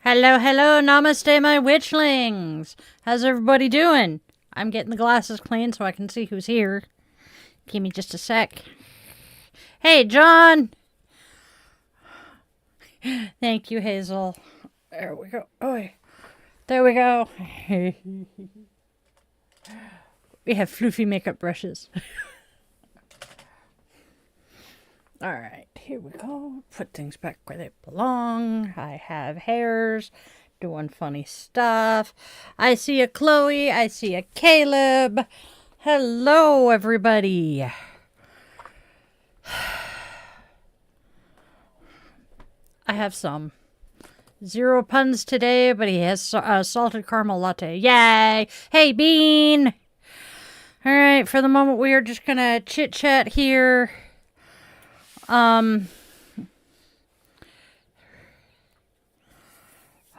Hello, hello, namaste, my witchlings. How's everybody doing? I'm getting the glasses clean so I can see who's here. Give me just a sec. Hey, John. Thank you, Hazel. There we go. Oh, there we go. We have floofy makeup brushes. All right, here we go. Put things back where they belong. I have hairs doing funny stuff. I see a Chloe. I see a Caleb. Hello, everybody. I have some. 0 puns today, but he has a salted caramel latte. Yay! Hey, Bean! All right, for the moment, we are just going to chit-chat here. All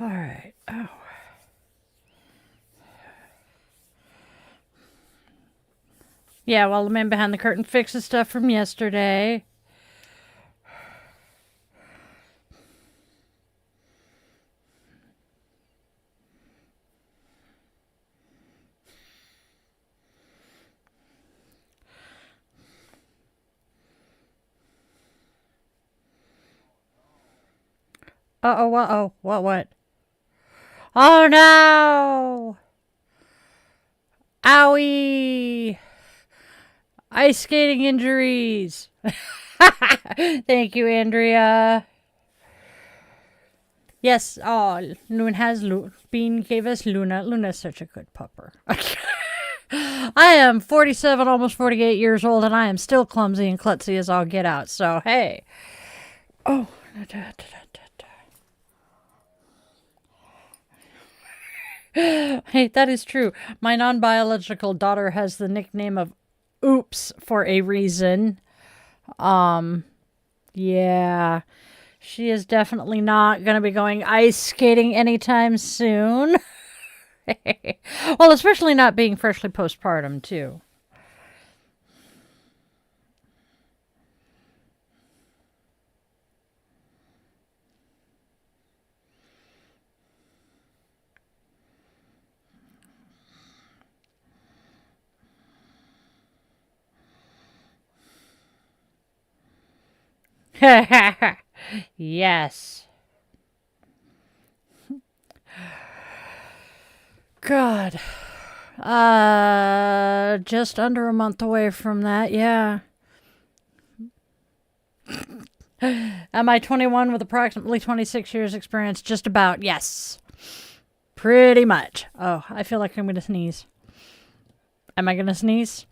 right. Oh. Yeah, well, the man behind the curtain fixes stuff from yesterday. Uh-oh, what? Oh, no! Owie! Ice skating injuries! Thank you, Andrea. Yes, oh, Bean gave us Luna. Luna's such a good pupper. I am 47, almost 48 years old, and I am still clumsy and klutzy as all get out, so hey. Oh, hey, that is true. My non-biological daughter has the nickname of Oops for a reason. Yeah. She is definitely not going to be going ice skating anytime soon. Well, especially not being freshly postpartum, too. Yes. God. Just under a month away from that, yeah. Am I 21 with approximately 26 years experience? Just about, yes. Pretty much. Oh, I feel like I'm going to sneeze. Am I going to sneeze?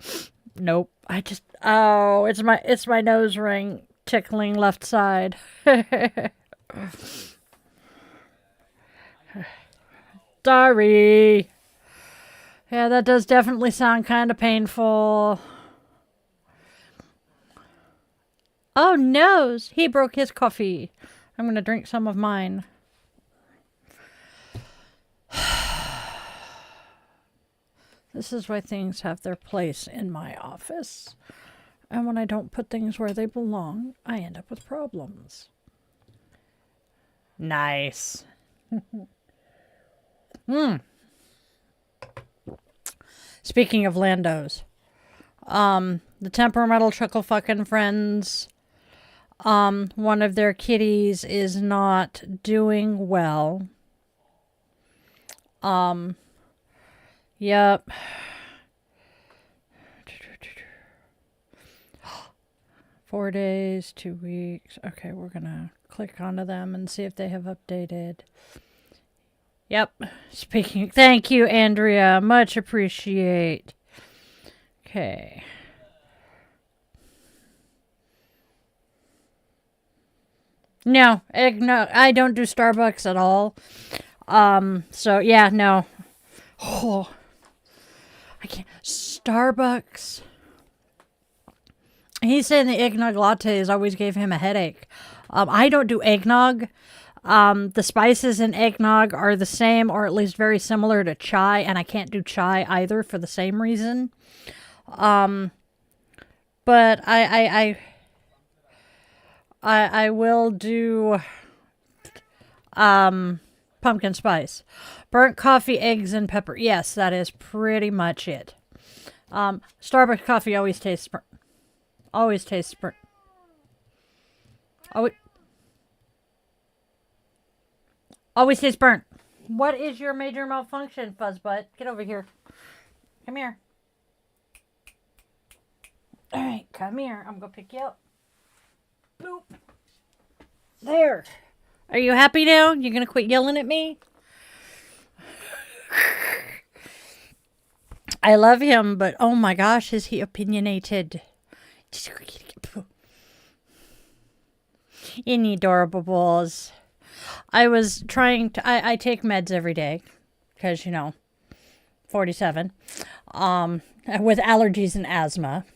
Nope. It's my nose ring tickling left side. Sorry. Yeah, that does definitely sound kind of painful. Oh, nose. He broke his coffee. I'm going to drink some of mine. This is why things have their place in my office. And when I don't put things where they belong, I end up with problems. Nice. Speaking of Landos, the temperamental chuckle fucking friends, one of their kitties is not doing well. Yep. Four days, 2 weeks. Okay, we're gonna click onto them and see if they have updated. Yep. Thank you, Andrea. Much appreciate. Okay. No, eggnog. I don't do Starbucks at all. So yeah, no. Oh, I can't. Starbucks. He's saying the eggnog lattes always gave him a headache. I don't do eggnog. The spices in eggnog are the same, or at least very similar to chai, and I can't do chai either for the same reason. But I will do pumpkin spice. Burnt coffee, eggs, and pepper. Yes, that is pretty much it. Starbucks coffee always tastes burnt. Always tastes burnt. Always tastes burnt. What is your major malfunction, Fuzzbutt? Get over here. Come here. All right, come here. I'm going to pick you up. Boop. There. Are you happy now? You're going to quit yelling at me? I love him, but oh my gosh, is he opinionated. In adorable balls. I was trying to, I take meds every day because, 47, with allergies and asthma.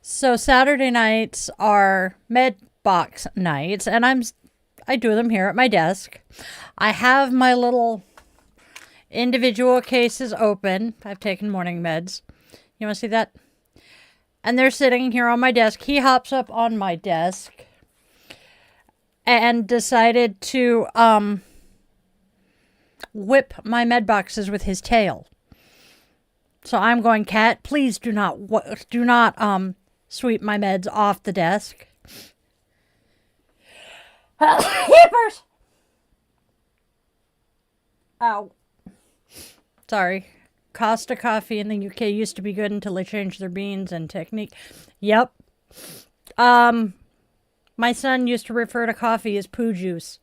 So Saturday nights are med box nights, and I do them here at my desk. I have my little individual cases open. I've taken morning meds. You want to see that? And they're sitting here on my desk. He hops up on my desk and decided to whip my med boxes with his tail. So I'm going, cat, please do not sweep my meds off the desk. Hippers! Ow. Sorry. Costa coffee in the UK used to be good until they changed their beans and technique. Yep. My son used to refer to coffee as poo juice.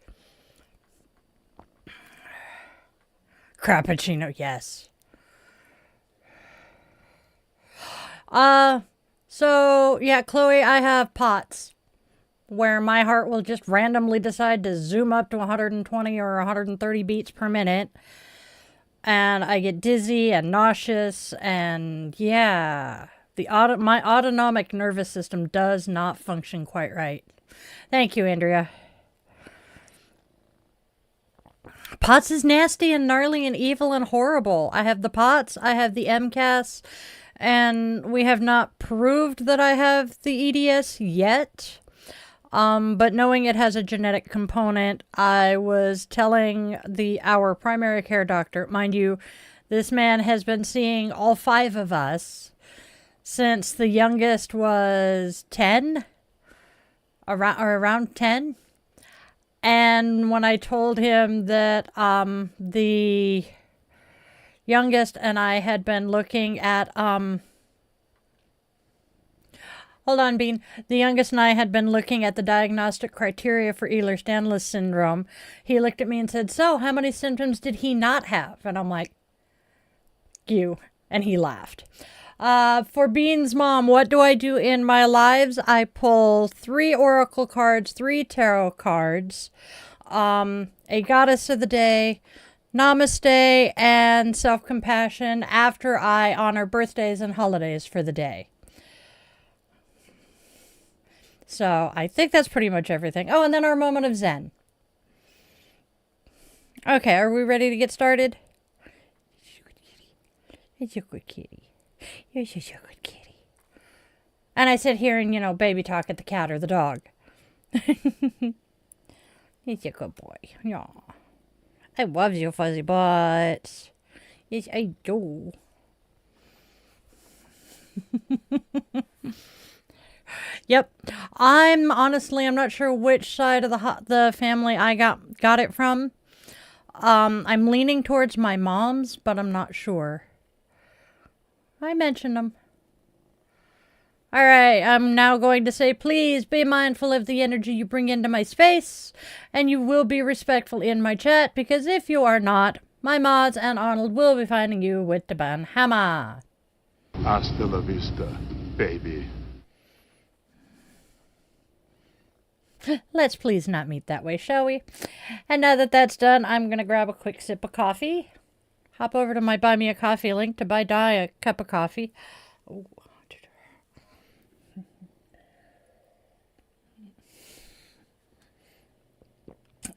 Crappuccino, yes. So, yeah, Chloe, I have POTS where my heart will just randomly decide to zoom up to 120 or 130 beats per minute. And I get dizzy and nauseous, and yeah, my autonomic nervous system does not function quite right. Thank you, Andrea. POTS is nasty and gnarly and evil and horrible. I have the POTS, I have the MCAS, and we have not proved that I have the EDS yet. But knowing it has a genetic component, I was telling our primary care doctor, mind you, this man has been seeing all 5 of us since the youngest was 10, around 10. And when I told him that the youngest and I had been looking at hold on, Bean. The youngest and I had been looking at the diagnostic criteria for Ehlers-Danlos syndrome. He looked at me and said, so how many symptoms did he not have? And I'm like, you. And he laughed. For Bean's mom, what do I do in my lives? I pull 3 oracle cards, 3 tarot cards, a goddess of the day, namaste, and self-compassion after I honor birthdays and holidays for the day. So I think that's pretty much everything. Oh, and then our moment of Zen. Okay, are we ready to get started? It's a good kitty. You're such a good kitty. And I sit here and, baby talk at the cat or the dog. He's a good boy. Yeah. I love you, fuzzy butts. Yes, I do. Yep. I'm not sure which side of the family I got it from. I'm leaning towards my mom's, but I'm not sure. I mentioned them. All right, I'm now going to say, please be mindful of the energy you bring into my space, and you will be respectful in my chat, because if you are not, my mods and Arnold will be finding you with the ban hammer. Hasta la vista, baby. Let's please not meet that way, shall we? And now that that's done, I'm going to grab a quick sip of coffee. Hop over to my Buy Me a Coffee link to buy Di a cup of coffee. Ooh.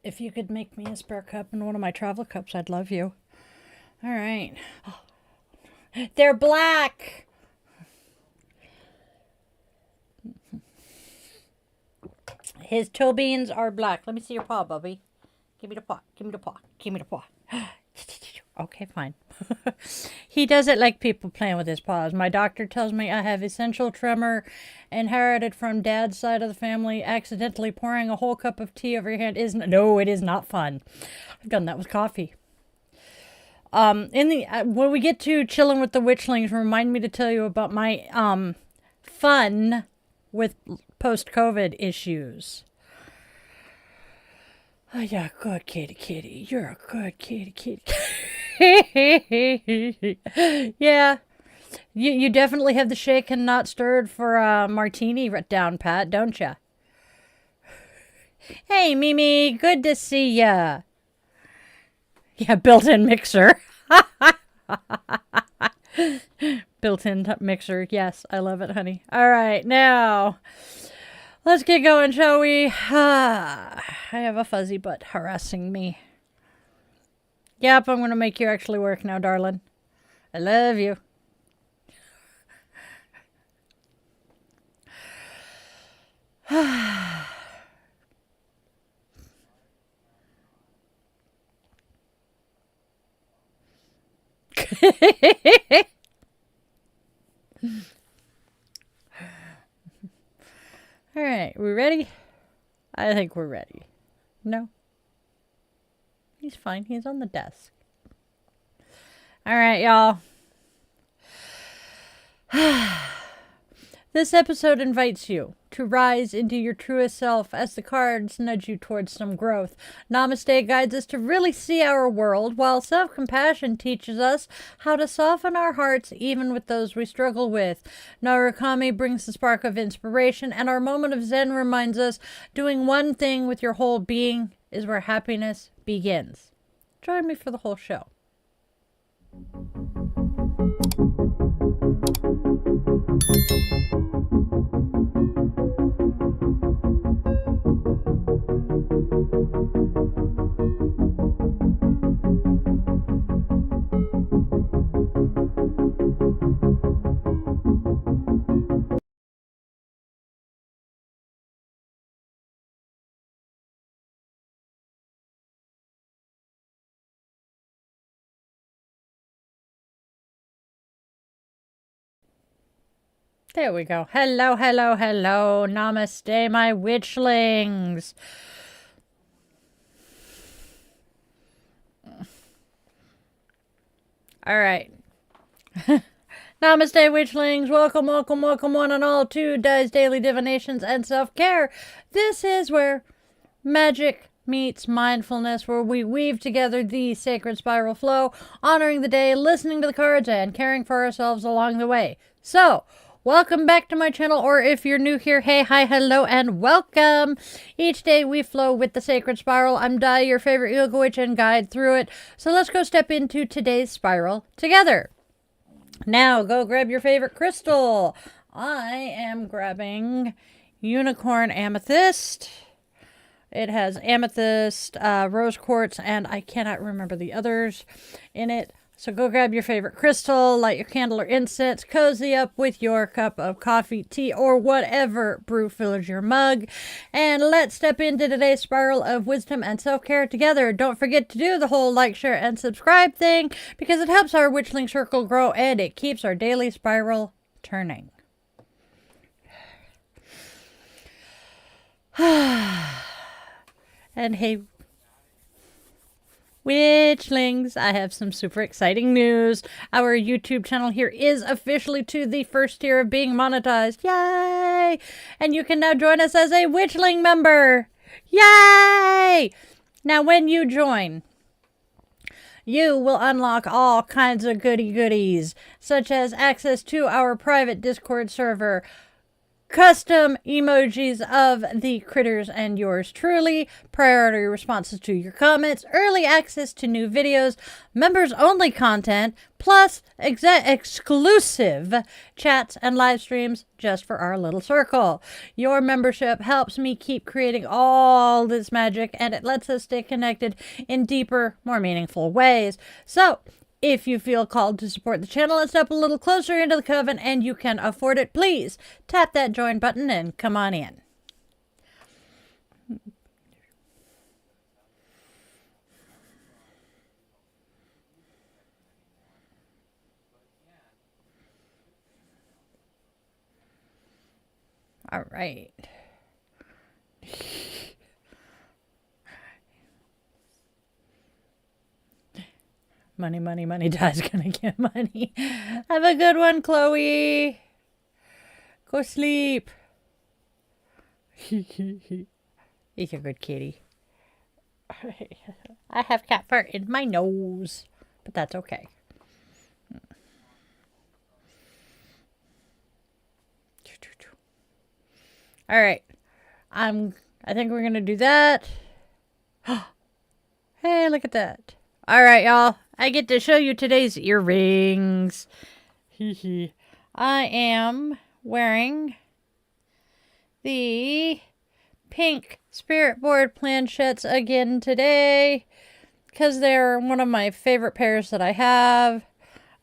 If you could make me a spare cup in one of my travel cups, I'd love you. All right. Oh. They're black! His toe beans are black. Let me see your paw, Bubby. Give me the paw. Give me the paw. Give me the paw. Okay, fine. He doesn't like people playing with his paws. My doctor tells me I have essential tremor inherited from dad's side of the family. Accidentally pouring a whole cup of tea over your hand no, it is not fun. I've done that with coffee. When we get to chilling with the Witchlings, remind me to tell you about my fun with post-COVID issues. Oh, yeah, good kitty. You're a good kitty. Yeah, you definitely have the shaken, not stirred for a martini down pat, don't ya? Hey, Mimi, good to see ya. Yeah, built-in mixer. Built-in mixer. Yes, I love it, honey. All right, now let's get going, shall we? I have a fuzzy butt harassing me. Yep, I'm going to make you actually work now, darling. I love you. All right, we ready? I think we're ready. No? He's fine. He's on the desk. All right, y'all. This episode invites you to rise into your truest self as the cards nudge you towards some growth. Namaste guides us to really see our world, while self-compassion teaches us how to soften our hearts even with those we struggle with. Narukami brings the spark of inspiration, and our moment of Zen reminds us doing one thing with your whole being is where happiness begins. Join me for the whole show. There we go. Hello. Namaste, my witchlings. All right. Namaste, witchlings. Welcome one and all to Daily Divinations and Self-Care. This is where magic meets mindfulness, where we weave together the sacred spiral flow, honoring the day, listening to the cards, and caring for ourselves along the way. So, welcome back to my channel, or if you're new here, hey, hi, hello, and welcome. Each day we flow with the sacred spiral. I'm Di, your favorite yoga witch, and guide through it. So let's go step into today's spiral together. Now, go grab your favorite crystal. I am grabbing unicorn amethyst. It has amethyst, rose quartz, and I cannot remember the others in it. So go grab your favorite crystal, light your candle or incense, cozy up with your cup of coffee, tea, or whatever brew fills your mug, and let's step into today's spiral of wisdom and self-care together. Don't forget to do the whole like, share, and subscribe thing, because it helps our Witchling circle grow and it keeps our daily spiral turning. And hey, Witchlings, I have some super exciting news. Our YouTube channel here is officially to the first tier of being monetized. Yay! And you can now join us as a Witchling member. Yay! Now, when you join, you will unlock all kinds of goodies, such as access to our private Discord server, custom emojis of the critters and yours truly, priority responses to your comments, early access to new videos, members only content, plus exclusive chats and live streams just for our little circle. Your membership helps me keep creating all this magic, and it lets us stay connected in deeper, more meaningful ways. So if you feel called to support the channel and step a little closer into the coven and you can afford it, please tap that join button and come on in. All right. Money, money, money. Dad's gonna get money. Have a good one, Chloe. Go sleep. He's a good kitty. I have cat fur in my nose, but that's okay. All right. I think we're gonna do that. Hey, look at that. All right, y'all. I get to show you today's earrings. I am wearing the pink spirit board planchettes again today because they're one of my favorite pairs that I have.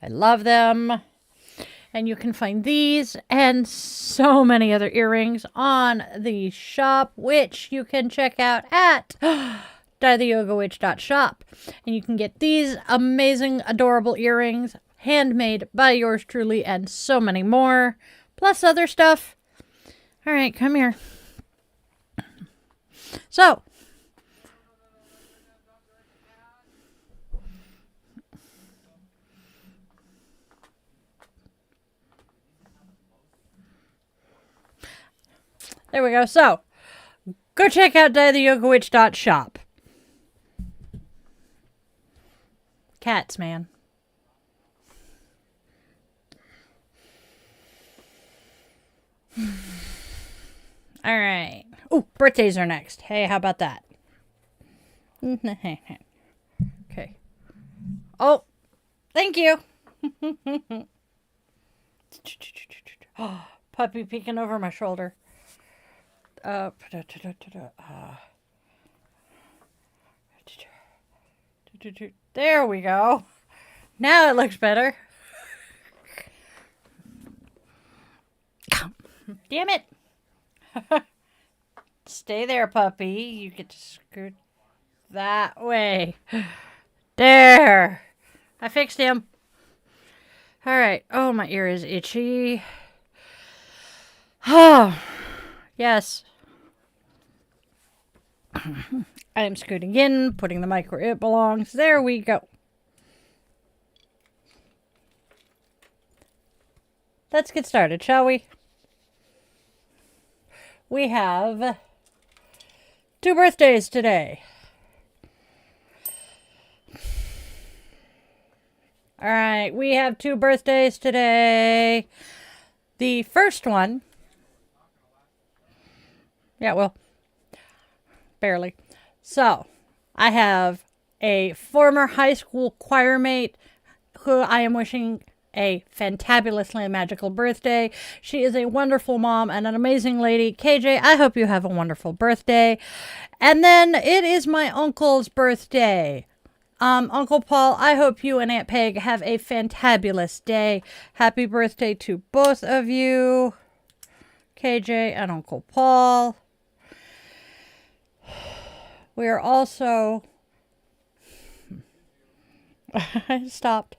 I love them. And you can find these and so many other earrings on the shop, which you can check out at dietheyogawitch.shop. And you can get these amazing, adorable earrings, handmade by yours truly, and so many more, plus other stuff. All right, come here. So, there we go. So, go check out dietheyogawitch.shop. Cats, man. All right. Oh, birthdays are next. Hey, how about that? Okay. Oh, thank you. Oh, puppy peeking over my shoulder. There we go. Now it looks better. Damn it. Stay there, puppy. You get to scoot that way. There. I fixed him. All right. Oh, my ear is itchy. Oh, yes. I am scooting in, putting the mic where it belongs. There we go. Let's get started, shall we? We have 2 birthdays today. All right, we have 2 birthdays today. The first one, yeah, well, barely. So, I have a former high school choir mate who I am wishing a fantabulously magical birthday. She is a wonderful mom and an amazing lady. KJ, I hope you have a wonderful birthday. And then it is my uncle's birthday. Uncle Paul, I hope you and Aunt Peg have a fantabulous day. Happy birthday to both of you, KJ and Uncle Paul. We are also... I stopped.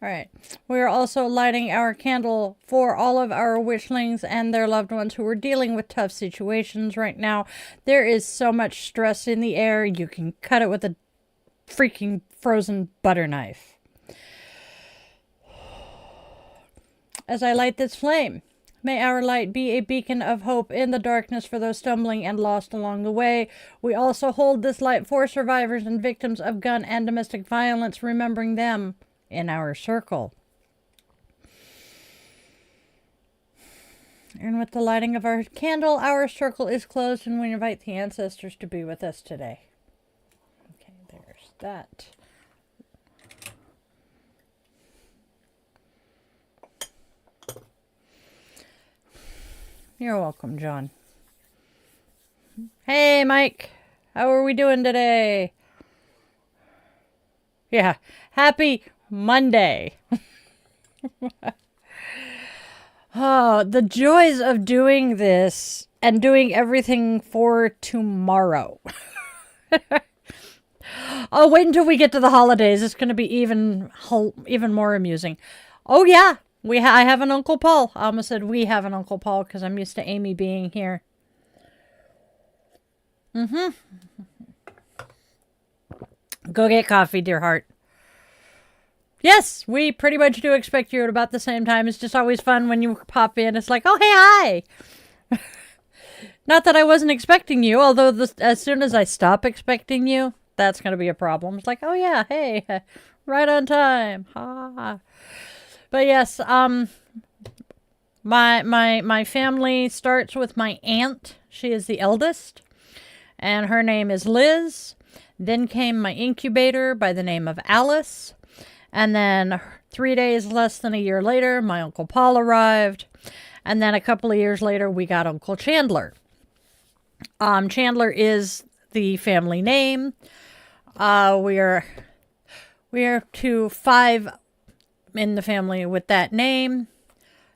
All right. We are also lighting our candle for all of our witchlings and their loved ones who are dealing with tough situations right now. There is so much stress in the air. You can cut it with a freaking frozen butter knife. As I light this flame, may our light be a beacon of hope in the darkness for those stumbling and lost along the way. We also hold this light for survivors and victims of gun and domestic violence, remembering them in our circle. And with the lighting of our candle, our circle is closed and we invite the ancestors to be with us today. Okay, there's that. You're welcome, John. Hey, Mike. How are we doing today? Yeah, happy Monday. Oh, the joys of doing this and doing everything for tomorrow. Oh, wait until we get to the holidays. It's going to be even more amusing. Oh, yeah. I have an Uncle Paul. I almost said we have an Uncle Paul because I'm used to Amy being here. Go get coffee, dear heart. Yes, we pretty much do expect you at about the same time. It's just always fun when you pop in. It's like, oh, hey, hi. Not that I wasn't expecting you, although as soon as I stop expecting you, that's going to be a problem. It's like, oh, yeah, hey, right on time. Ha. But yes, my family starts with my aunt. She is the eldest, and her name is Liz. Then came my incubator by the name of Alice. And then 3 days, less than a year later, my Uncle Paul arrived. And then a couple of years later, we got Uncle Chandler. Chandler is the family name. We are to 5 in the family with that name.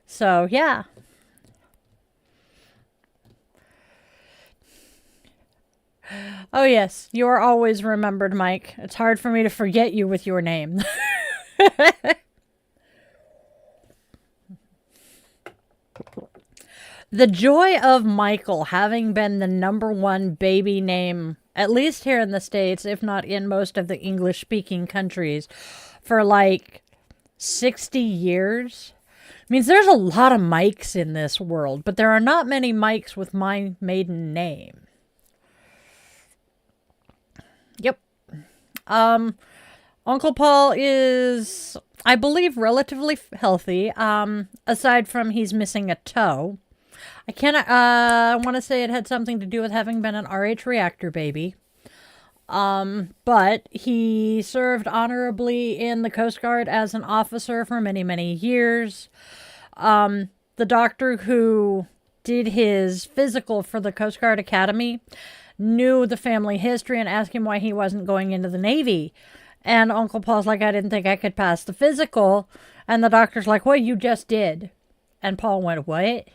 So, yeah. Oh, yes. You are always remembered, Mike. It's hard for me to forget you with your name. The joy of Michael having been the #1 baby name, at least here in the States, if not in most of the English-speaking countries, for like 60 years, means there's a lot of Mikes in this world, but there are not many Mikes with my maiden name. Yep. Uncle Paul is, I believe, relatively healthy, aside from he's missing a toe. I want to say it had something to do with having been an RH reactor baby. But he served honorably in the Coast Guard as an officer for many, many years. The doctor who did his physical for the Coast Guard Academy knew the family history and asked him why he wasn't going into the Navy. And Uncle Paul's like, I didn't think I could pass the physical. And the doctor's like, well, you just did. And Paul went, what?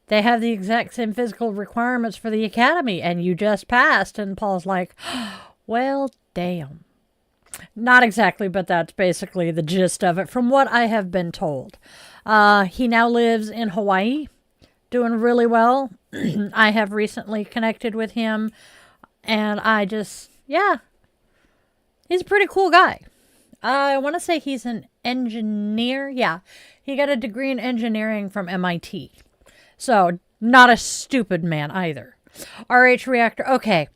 They have the exact same physical requirements for the academy, and you just passed. And Paul's like, well, damn. Not exactly, but that's basically the gist of it from what I have been told. He now lives in Hawaii, doing really well. I have recently connected with him, and I just, yeah, he's a pretty cool guy. I want to say he's an engineer. Yeah, he got a degree in engineering from MIT. So, not a stupid man either. RH reactor, okay.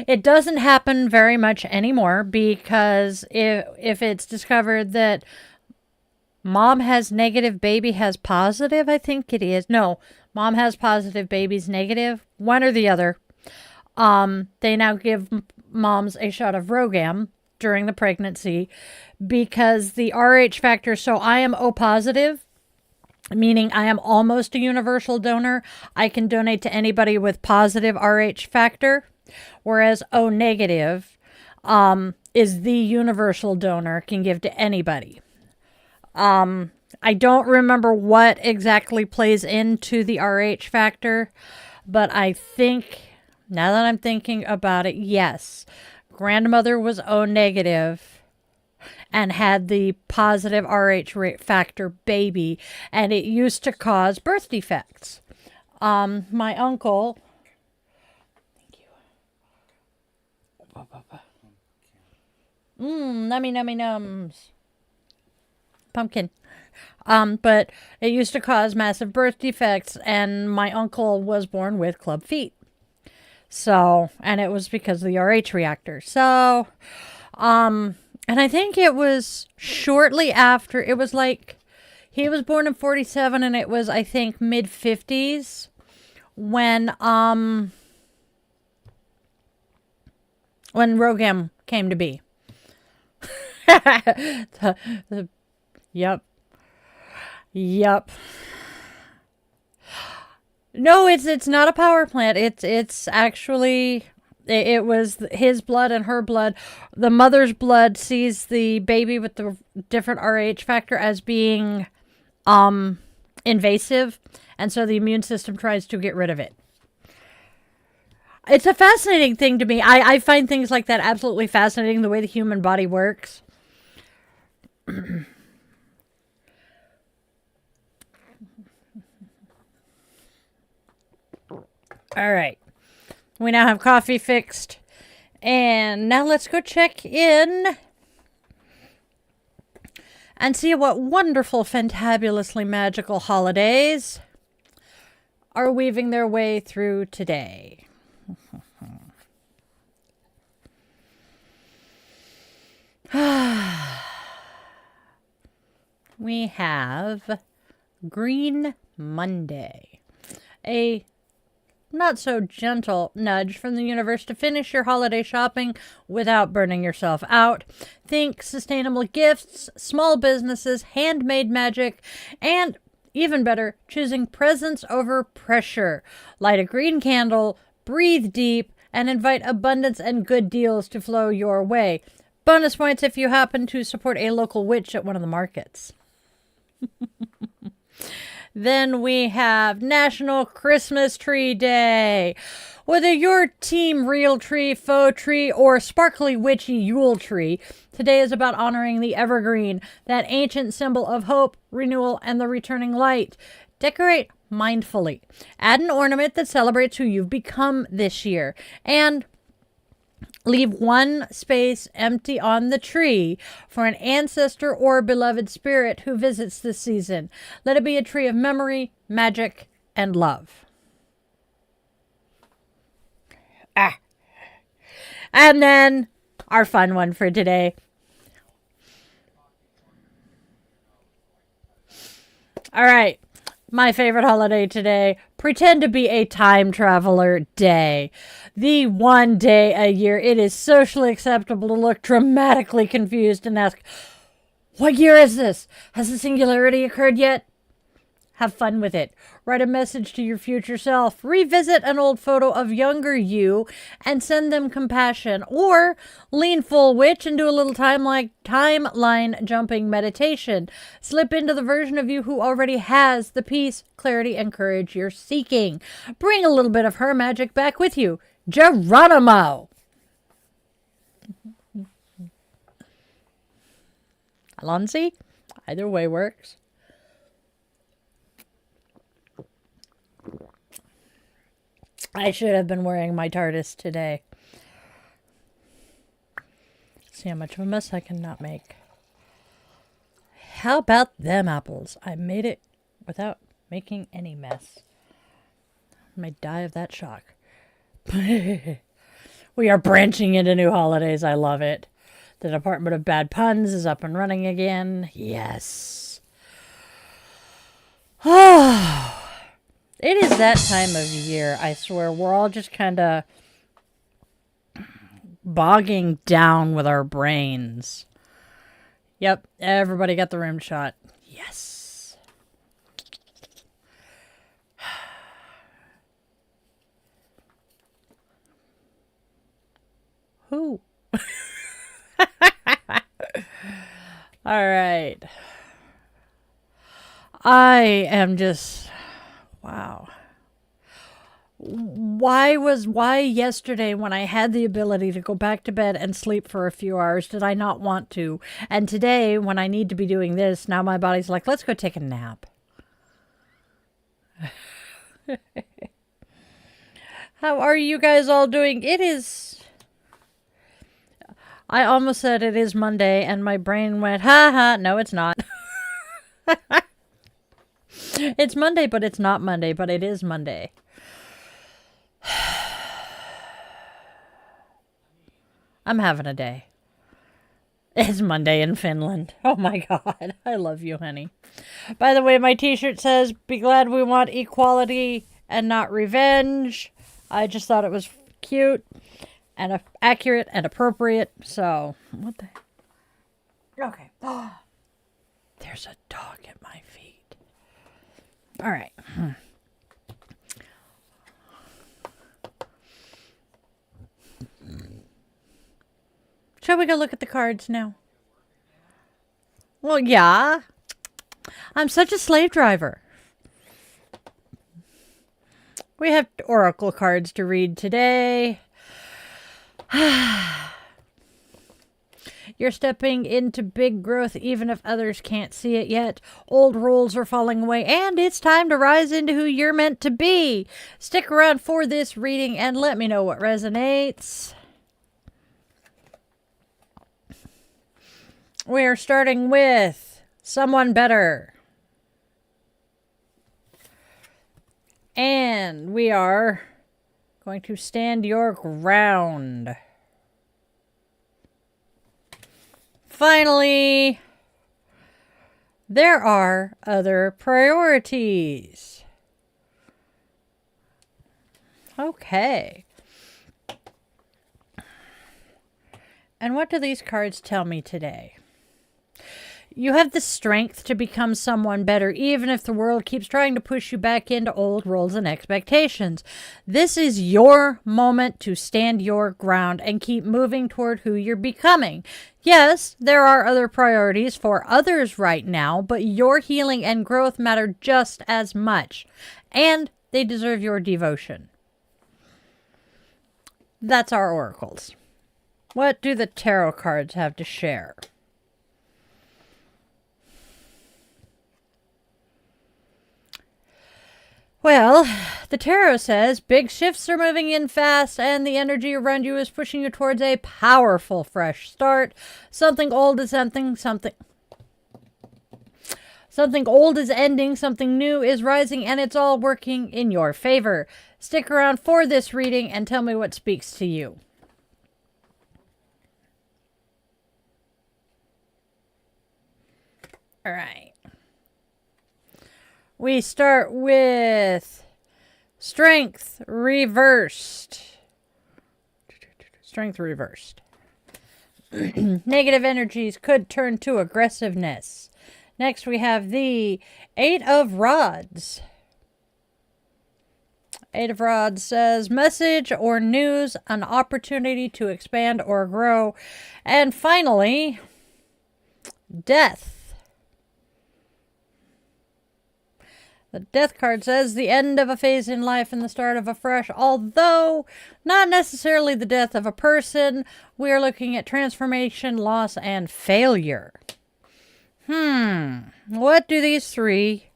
It doesn't happen very much anymore because if it's discovered that mom has negative, baby has positive, I think it is. No, mom has positive, baby's negative. One or the other. They now give moms a shot of Rogam during the pregnancy because the RH factor, so I am O positive, meaning I am almost a universal donor. I can donate to anybody with positive RH factor, whereas O negative is the universal donor, can give to anybody. I don't remember what exactly plays into the RH factor, but I think, now that I'm thinking about it, yes, grandmother was O negative and had the positive RH factor baby, and it used to cause birth defects. My uncle, thank you. Nummy nums. Pumpkin. But it used to cause massive birth defects, and my uncle was born with club feet. So, and it was because of the RH reactor. So, and I think it was shortly after, it was like, he was born in 47, and it was, I think, mid-50s when Rogam came to be. Yep. No, it's not a power plant. It's actually, it was his blood and her blood. The mother's blood sees the baby with the different RH factor as being invasive, and so the immune system tries to get rid of it. It's a fascinating thing to me. I find things like that absolutely fascinating, the way the human body works. All right. We now have coffee fixed. And now let's go check in and see what wonderful, fantabulously magical holidays are weaving their way through today. We have Green Monday, a not so gentle nudge from the universe to finish your holiday shopping without burning yourself out. Think sustainable gifts, small businesses, handmade magic, and even better, choosing presence over pressure. Light a green candle, breathe deep, and invite abundance and good deals to flow your way. Bonus points if you happen to support a local witch at one of the markets. Then we have National Christmas Tree Day. Whether you're team real tree, faux tree, or sparkly witchy Yule tree, today is about honoring the evergreen, that ancient symbol of hope, renewal, and the returning light. Decorate mindfully. Add an ornament that celebrates who you've become this year. And leave one space empty on the tree for an ancestor or beloved spirit who visits this season. Let it be a tree of memory, magic, and love. And then our fun one for today. All right. My favorite holiday today, pretend to be a time traveler day. The one day a year it is socially acceptable to look dramatically confused and ask, what year is this? Has the singularity occurred yet? Have fun with it. Write a message to your future self. Revisit an old photo of younger you and send them compassion. Or lean full witch and do a little timeline jumping meditation. Slip into the version of you who already has the peace, clarity, and courage you're seeking. Bring a little bit of her magic back with you. Geronimo! Alonzi? Either way works. I should have been wearing my TARDIS today. See how much of a mess I can not make. How about them apples? I made it without making any mess. I may die of that shock. We are branching into new holidays. I love it. The Department of Bad Puns is up and running again. Yes. Oh. It is that time of year, I swear. We're all just kind of bogging down with our brains. Yep, everybody got the rim shot. Yes. Who? All right. I am just... Wow. Why yesterday when I had the ability to go back to bed and sleep for a few hours did I not want to? And today when I need to be doing this, now my body's like, let's go take a nap. How are you guys all doing? It is... I almost said it is Monday and my brain went, ha ha, no it's not. It's Monday, but it's not Monday, but it is Monday. I'm having a day. It's Monday in Finland. Oh my God. I love you, honey. By the way, my t-shirt says, be glad we want equality and not revenge. I just thought it was cute and accurate and appropriate. So, what the... Okay. There's a dog at my feet. All right. Shall we go look at the cards now? Well, yeah. I'm such a slave driver. We have oracle cards to read today. You're stepping into big growth even if others can't see it yet. Old roles are falling away, and it's time to rise into who you're meant to be. Stick around for this reading and let me know what resonates. We're starting with someone better. And we are going to stand your ground. Finally, there are other priorities. Okay. And what do these cards tell me today? You have the strength to become someone better, even if the world keeps trying to push you back into old roles and expectations. This is your moment to stand your ground and keep moving toward who you're becoming. Yes, there are other priorities for others right now, but your healing and growth matter just as much, and they deserve your devotion. That's our oracles. What do the tarot cards have to share? Well, the tarot says big shifts are moving in fast and the energy around you is pushing you towards a powerful fresh start. Something old is ending, something old is ending, something new is rising, and it's all working in your favor. Stick around for this reading and tell me what speaks to you. All right. We start with strength reversed. Strength reversed. Negative energies could turn to aggressiveness. Next we have the Eight of Rods. Eight of Rods says message or news, an opportunity to expand or grow. And finally, Death. The Death card says the end of a phase in life and the start of a fresh, although not necessarily the death of a person. We are looking at transformation, loss, and failure. What do these three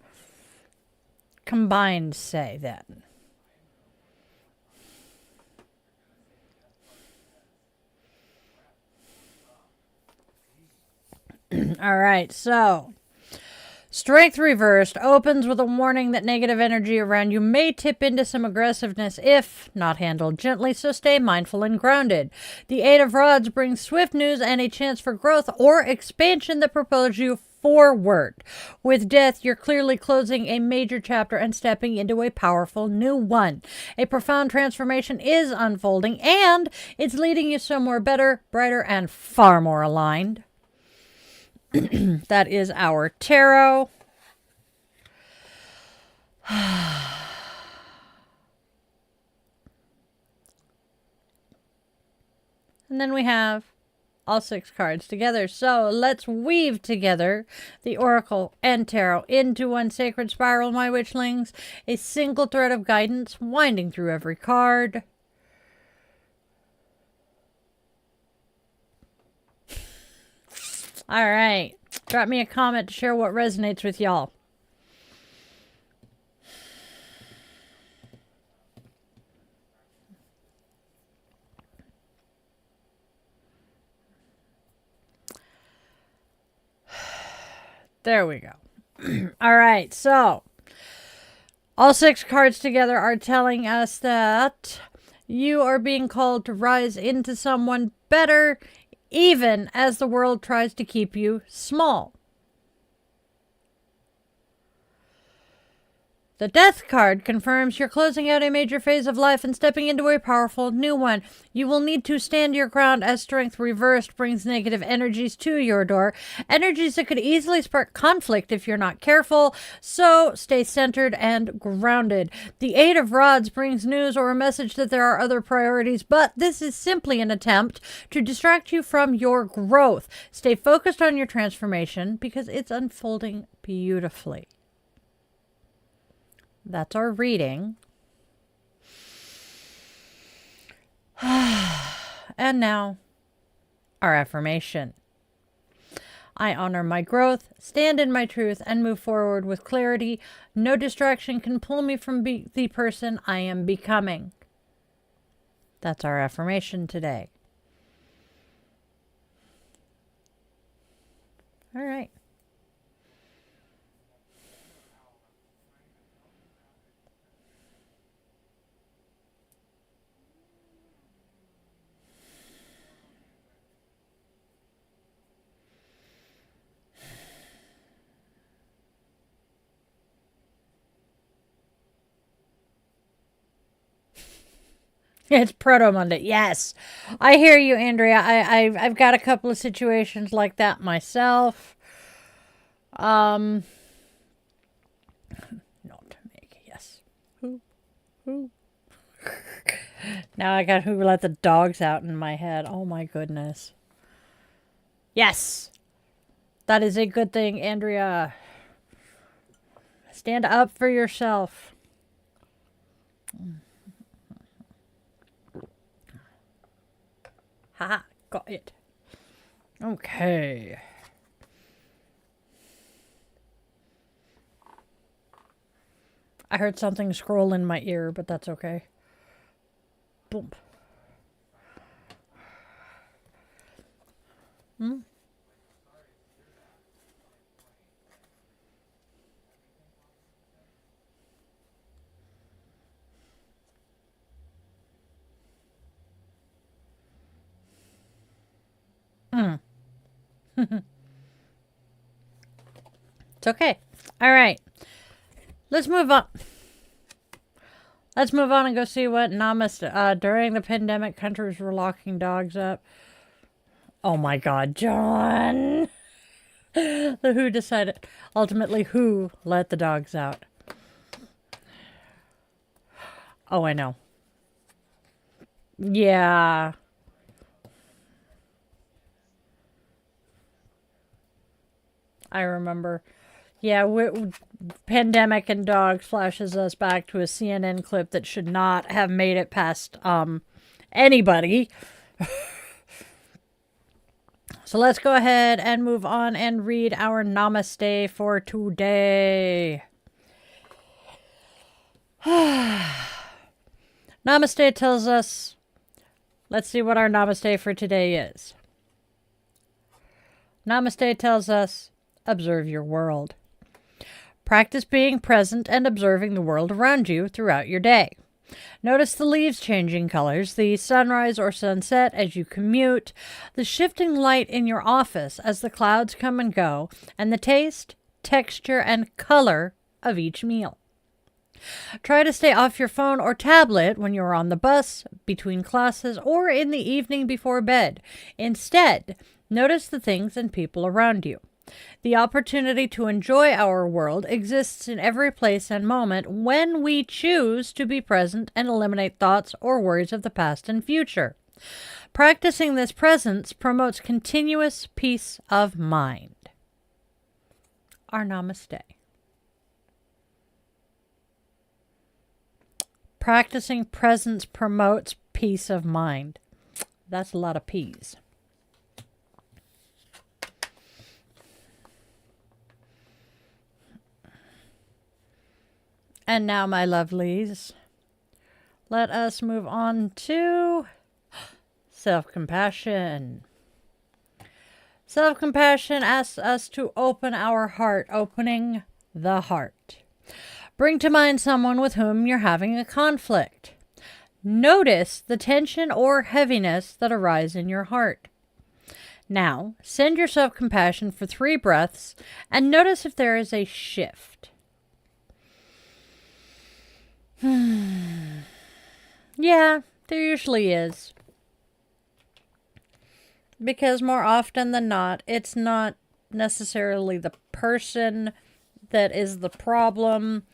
combined say then? All right, so strength reversed opens with a warning that negative energy around you may tip into some aggressiveness if not handled gently, so stay mindful and grounded. The Eight of Rods brings swift news and a chance for growth or expansion that propels you forward. With Death, you're clearly closing a major chapter and stepping into a powerful new one. A profound transformation is unfolding, and it's leading you somewhere better, brighter, and far more aligned. That is our tarot. And then we have all 6 cards together. So let's weave together the oracle and tarot into one sacred spiral, my witchlings. A single thread of guidance winding through every card. All right. Drop me a comment to share what resonates with y'all. There we go. All right. So all 6 cards together are telling us that you are being called to rise into someone better, even as the world tries to keep you small. The Death card confirms you're closing out a major phase of life and stepping into a powerful new one. You will need to stand your ground as strength reversed brings negative energies to your door. Energies that could easily spark conflict if you're not careful, so stay centered and grounded. The Eight of Rods brings news or a message that there are other priorities, but this is simply an attempt to distract you from your growth. Stay focused on your transformation because it's unfolding beautifully. That's our reading. And now, our affirmation. I honor my growth, stand in my truth, and move forward with clarity. No distraction can pull me from the person I am becoming. That's our affirmation today. All right. It's Proto Monday. Yes. I hear you, Andrea. I've got a couple of situations like that myself. Not make yes. Who? Now I got who let the dogs out in my head. Oh my goodness. Yes. That is a good thing, Andrea. Stand up for yourself. Haha, got it. Okay. I heard something scroll in my ear, but that's okay. Boom. It's okay. All right. Let's move on. Let's move on and go see what Namaste. During the pandemic, countries were locking dogs up. Oh my God, John. The who decided. Ultimately, who let the dogs out? Oh, I know. Yeah. I remember. Yeah, pandemic and dogs flashes us back to a CNN clip that should not have made it past anybody. So let's go ahead and move on and read our Namaste for today. Namaste tells us, let's see what our Namaste for today is. Namaste tells us, observe your world. Practice being present and observing the world around you throughout your day. Notice the leaves changing colors, the sunrise or sunset as you commute, the shifting light in your office as the clouds come and go, and the taste, texture, and color of each meal. Try to stay off your phone or tablet when you're on the bus, between classes, or in the evening before bed. Instead, notice the things and people around you. The opportunity to enjoy our world exists in every place and moment when we choose to be present and eliminate thoughts or worries of the past and future. Practicing this presence promotes continuous peace of mind. Our Namaste. Practicing presence promotes peace of mind. That's a lot of P's. And now, my lovelies, let us move on to self-compassion. Self-compassion asks us to open our heart, opening the heart. Bring to mind someone with whom you're having a conflict. Notice the tension or heaviness that arise in your heart. Now, send your self-compassion for 3 breaths and notice if there is a shift. Yeah, there usually is. Because more often than not, it's not necessarily the person that is the problem.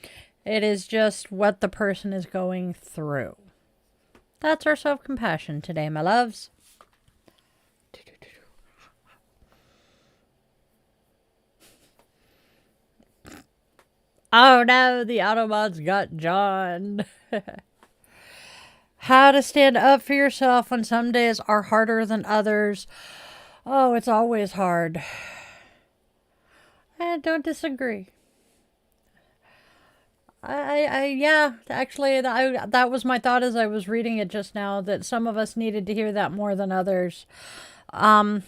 It is just what the person is going through. That's our self-compassion today, my loves. Oh no, the Autobots got John. How to stand up for yourself when some days are harder than others. Oh, it's always hard. I don't disagree. Yeah, actually, that was my thought as I was reading it just now, that some of us needed to hear that more than others. But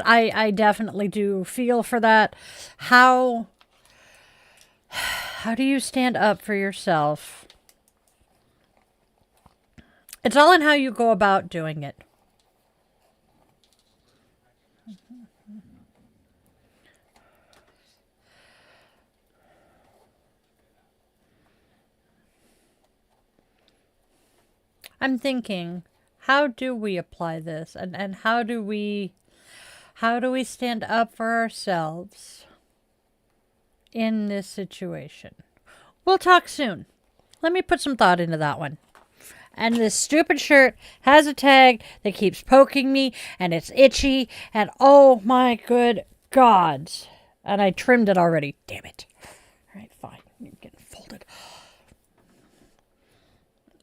I definitely do feel for that. How do you stand up for yourself? It's all in how you go about doing it. I'm thinking, how do we apply this, and how do we stand up for ourselves in this situation? We'll talk soon. Let me put some thought into that one. And this stupid shirt has a tag that keeps poking me, and it's itchy, and oh my good gods. And I trimmed it already. Damn it. All right, fine. You're getting folded.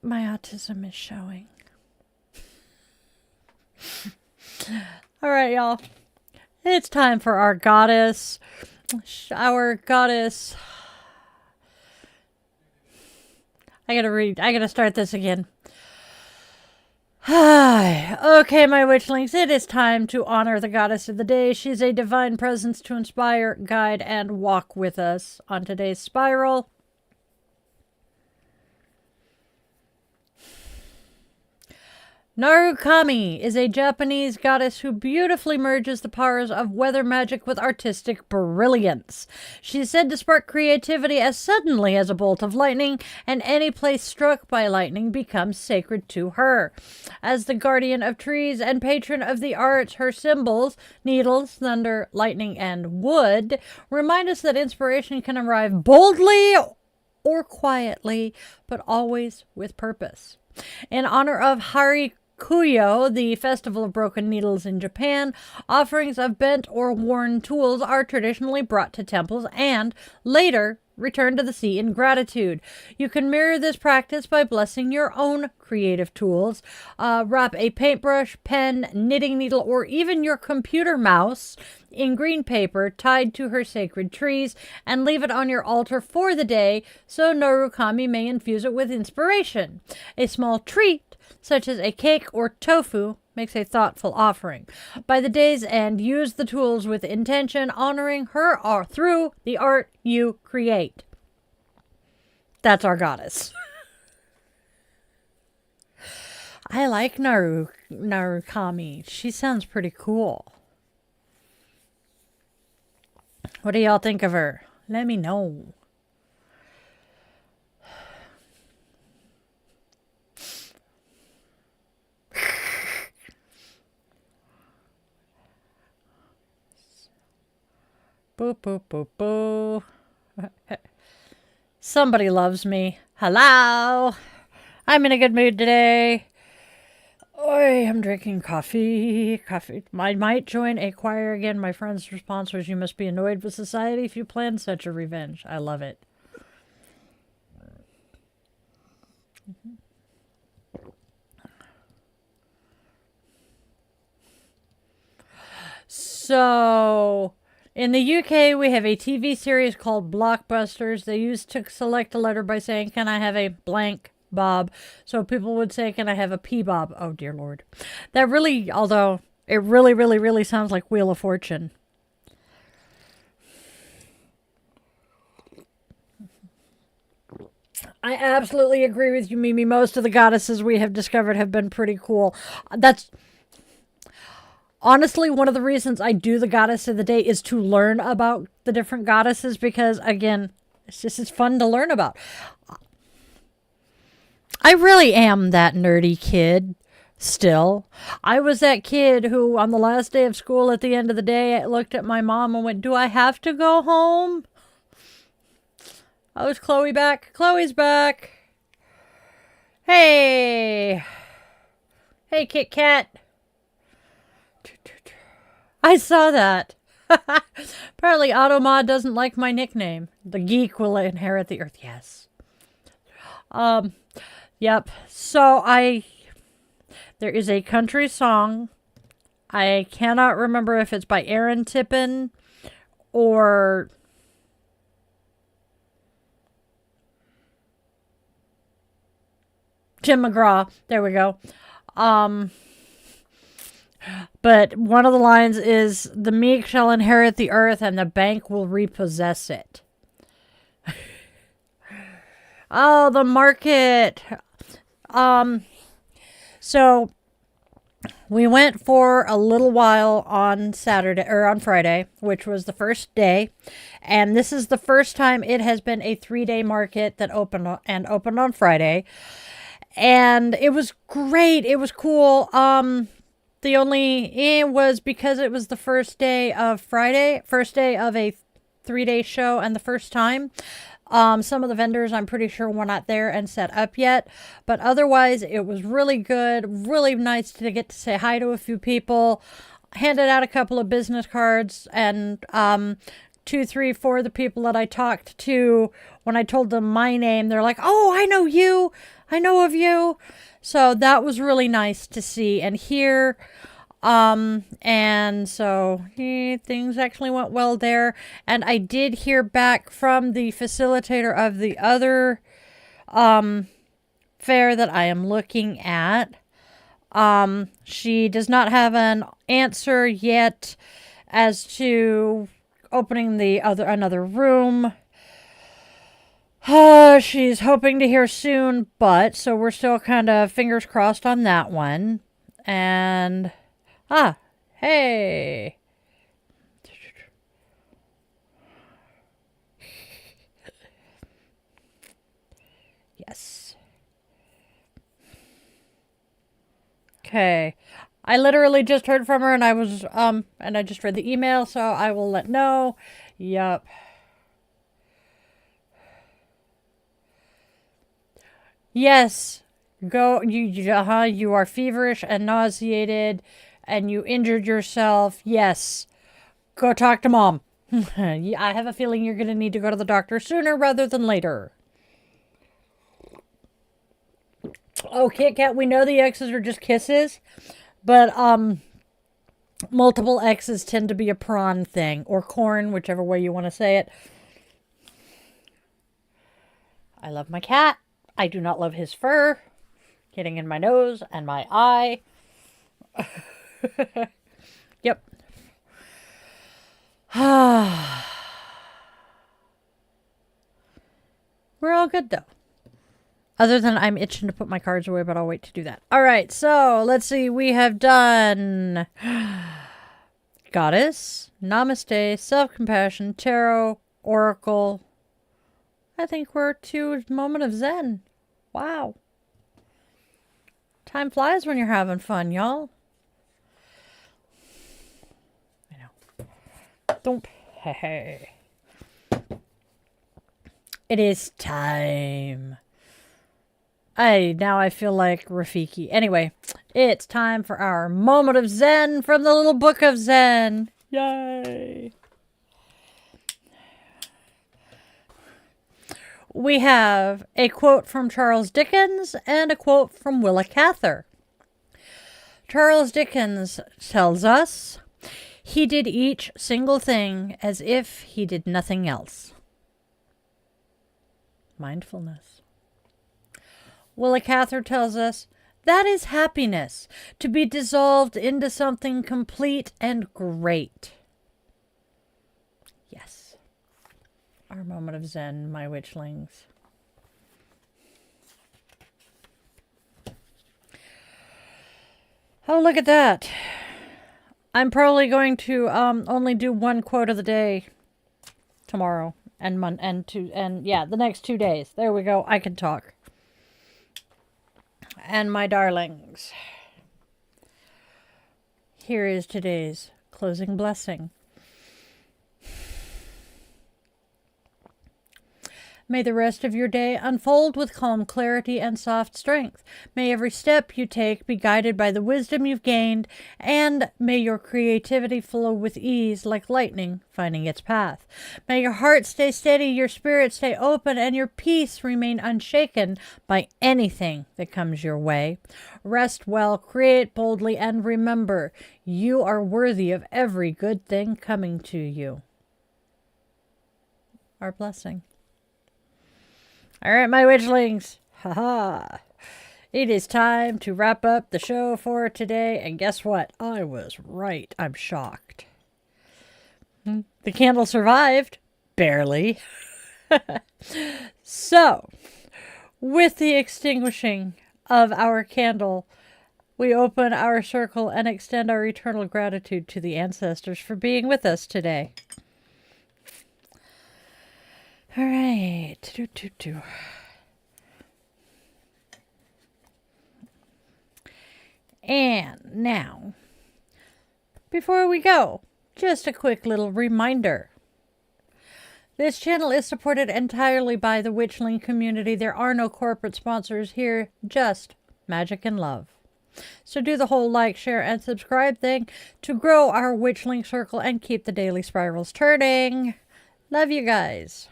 My autism is showing. All right, y'all. It's time for our goddess. Our goddess. I gotta start this again. Okay, my witchlings, it is time to honor the goddess of the day. She's a divine presence to inspire, guide, and walk with us on today's spiral. Narukami is a Japanese goddess who beautifully merges the powers of weather magic with artistic brilliance. She is said to spark creativity as suddenly as a bolt of lightning, and any place struck by lightning becomes sacred to her. As the guardian of trees and patron of the arts, her symbols, needles, thunder, lightning, and wood, remind us that inspiration can arrive boldly or quietly, but always with purpose. In honor of Kuyo, the festival of broken needles in Japan, offerings of bent or worn tools are traditionally brought to temples and later returned to the sea in gratitude. You can mirror this practice by blessing your own creative tools. Wrap a paintbrush, pen, knitting needle, or even your computer mouse in green paper tied to her sacred trees and leave it on your altar for the day so Narukami may infuse it with inspiration. A small treat such as a cake or tofu, makes a thoughtful offering. By the day's end, use the tools with intention, honoring her through the art you create. That's our goddess. I like Narukami. She sounds pretty cool. What do y'all think of her? Let me know. Boo, boo, boo, boo. Somebody loves me. Hello. I'm in a good mood today. I'm drinking coffee. I might join a choir again. My friend's response was, "You must be annoyed with society if you plan such a revenge." I love it. So, in the UK, we have a TV series called Blockbusters. They used to select a letter by saying, "Can I have a blank Bob?" So people would say, "Can I have a P Bob?" Oh, dear Lord. That really, although it really, really, really sounds like Wheel of Fortune. I absolutely agree with you, Mimi. Most of the goddesses we have discovered have been pretty cool. That's honestly one of the reasons I do the goddess of the day, is to learn about the different goddesses, because again, it's fun to learn about. I really am that nerdy kid still. I was that kid who on the last day of school at the end of the day, I looked at my mom and went, "Do I have to go home?" Oh, is Chloe back? Chloe's back. Hey. Hey, Kit Kat. I saw that. Apparently Automod doesn't like my nickname. The geek will inherit the earth. Yes. Yep. So there is a country song. I cannot remember if it's by Aaron Tippin or Jim McGraw. There we go. But one of the lines is, the meek shall inherit the earth and the bank will repossess it. Oh, the market. So we went for a little while on Saturday or on Friday, which was the first day. And this is the first time it has been a 3-day market that opened on Friday. And it was great. It was cool. The only was because it was the first day of Friday, first day of a 3-day show, and the first time. Some of the vendors, I'm pretty sure, were not there and set up yet. But otherwise, it was really good. Really nice to get to say hi to a few people. Handed out a couple of business cards. And 2, 3, 4 of the people that I talked to, when I told them my name, they're like, oh, I know you. I know of you. So that was really nice to see and hear. And so things actually went well there. And I did hear back from the facilitator of the other fair that I am looking at. She does not have an answer yet as to opening another room. She's hoping to hear soon, but so we're still kind of fingers crossed on that one. And hey. Yes. Okay. I literally just heard from her, and I was and I just read the email, so I will let know. Yup. Yes, go. You are feverish and nauseated, and you injured yourself. Yes, go talk to mom. I have a feeling you're gonna need to go to the doctor sooner rather than later. Oh, Kit Kat, we know the X's are just kisses, but multiple X's tend to be a prawn thing or corn, whichever way you want to say it. I love my cat. I do not love his fur getting in my nose and my eye. Yep. We're all good, though. Other than I'm itching to put my cards away, but I'll wait to do that. All right, so let's see. We have done Goddess, Namaste, Self-Compassion, Tarot, Oracle. I think we're to Moment of Zen. Wow. Time flies when you're having fun, y'all. I know. Don't. Hey. It is time. Now I feel like Rafiki. Anyway, it's time for our Moment of Zen from the Little Book of Zen. Yay. We have a quote from Charles Dickens and a quote from Willa Cather. Charles Dickens tells us, he did each single thing as if he did nothing else. Mindfulness. Willa Cather tells us, that is happiness, to be dissolved into something complete and great. Yes. Our moment of Zen, my witchlings. Oh, look at that. I'm probably going to only do one quote of the day tomorrow and the next 2 days. There we go. I can talk. And my darlings, here is today's closing blessing. May the rest of your day unfold with calm clarity and soft strength. May every step you take be guided by the wisdom you've gained, and may your creativity flow with ease like lightning finding its path. May your heart stay steady, your spirit stay open, and your peace remain unshaken by anything that comes your way. Rest well, create boldly, and remember, you are worthy of every good thing coming to you. Our blessing. All right, my witchlings. Haha. It is time to wrap up the show for today. And guess what? I was right. I'm shocked. The candle survived. Barely. So, with the extinguishing of our candle, we open our circle and extend our eternal gratitude to the ancestors for being with us today. All right. And now, before we go, just a quick little reminder. This channel is supported entirely by the Witchling community. There are no corporate sponsors here, just magic and love. So do the whole like, share, and subscribe thing to grow our Witchling circle and keep the daily spirals turning. Love you guys.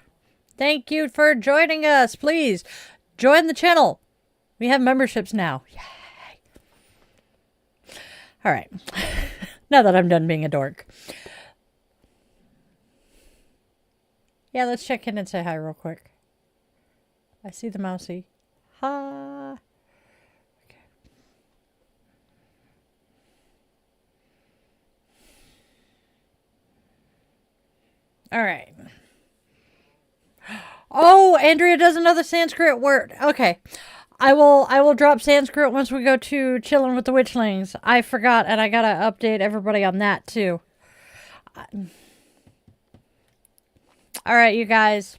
Thank you for joining us. Please join the channel. We have memberships now. Yay. All right. Now that I'm done being a dork. Yeah, let's check in and say hi real quick. I see the mousey. Ha. Okay. All right. Oh, Andrea doesn't know the Sanskrit word. Okay. I will drop Sanskrit once we go to chilling with the Witchlings. I forgot, and I gotta update everybody on that too. All right, you guys.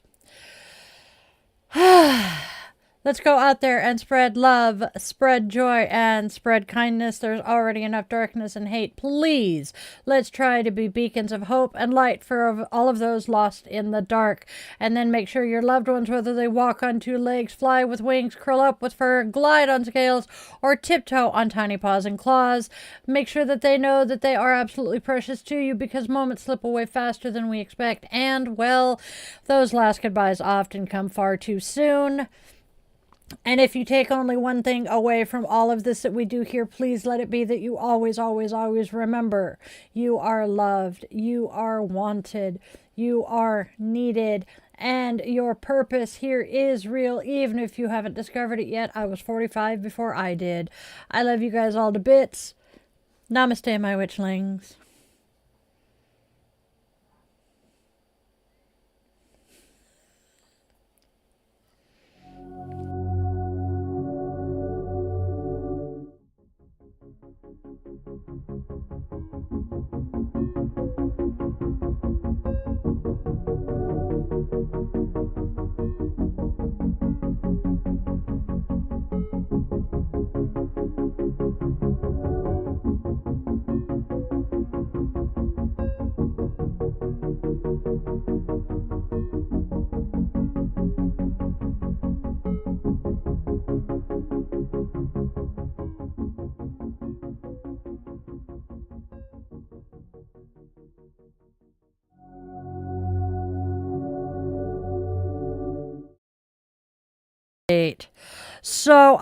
Let's go out there and spread love, spread joy, and spread kindness. There's already enough darkness and hate. Please, let's try to be beacons of hope and light for all of those lost in the dark. And then make sure your loved ones, whether they walk on two legs, fly with wings, curl up with fur, glide on scales, or tiptoe on tiny paws and claws, make sure that they know that they are absolutely precious to you, because moments slip away faster than we expect. And, well, those last goodbyes often come far too soon. And if you take only one thing away from all of this that we do here, please let it be that you always, always, always remember you are loved, you are wanted, you are needed, and your purpose here is real, even if you haven't discovered it yet. I was 45 before I did. I love you guys all to bits. Namaste, my witchlings. So,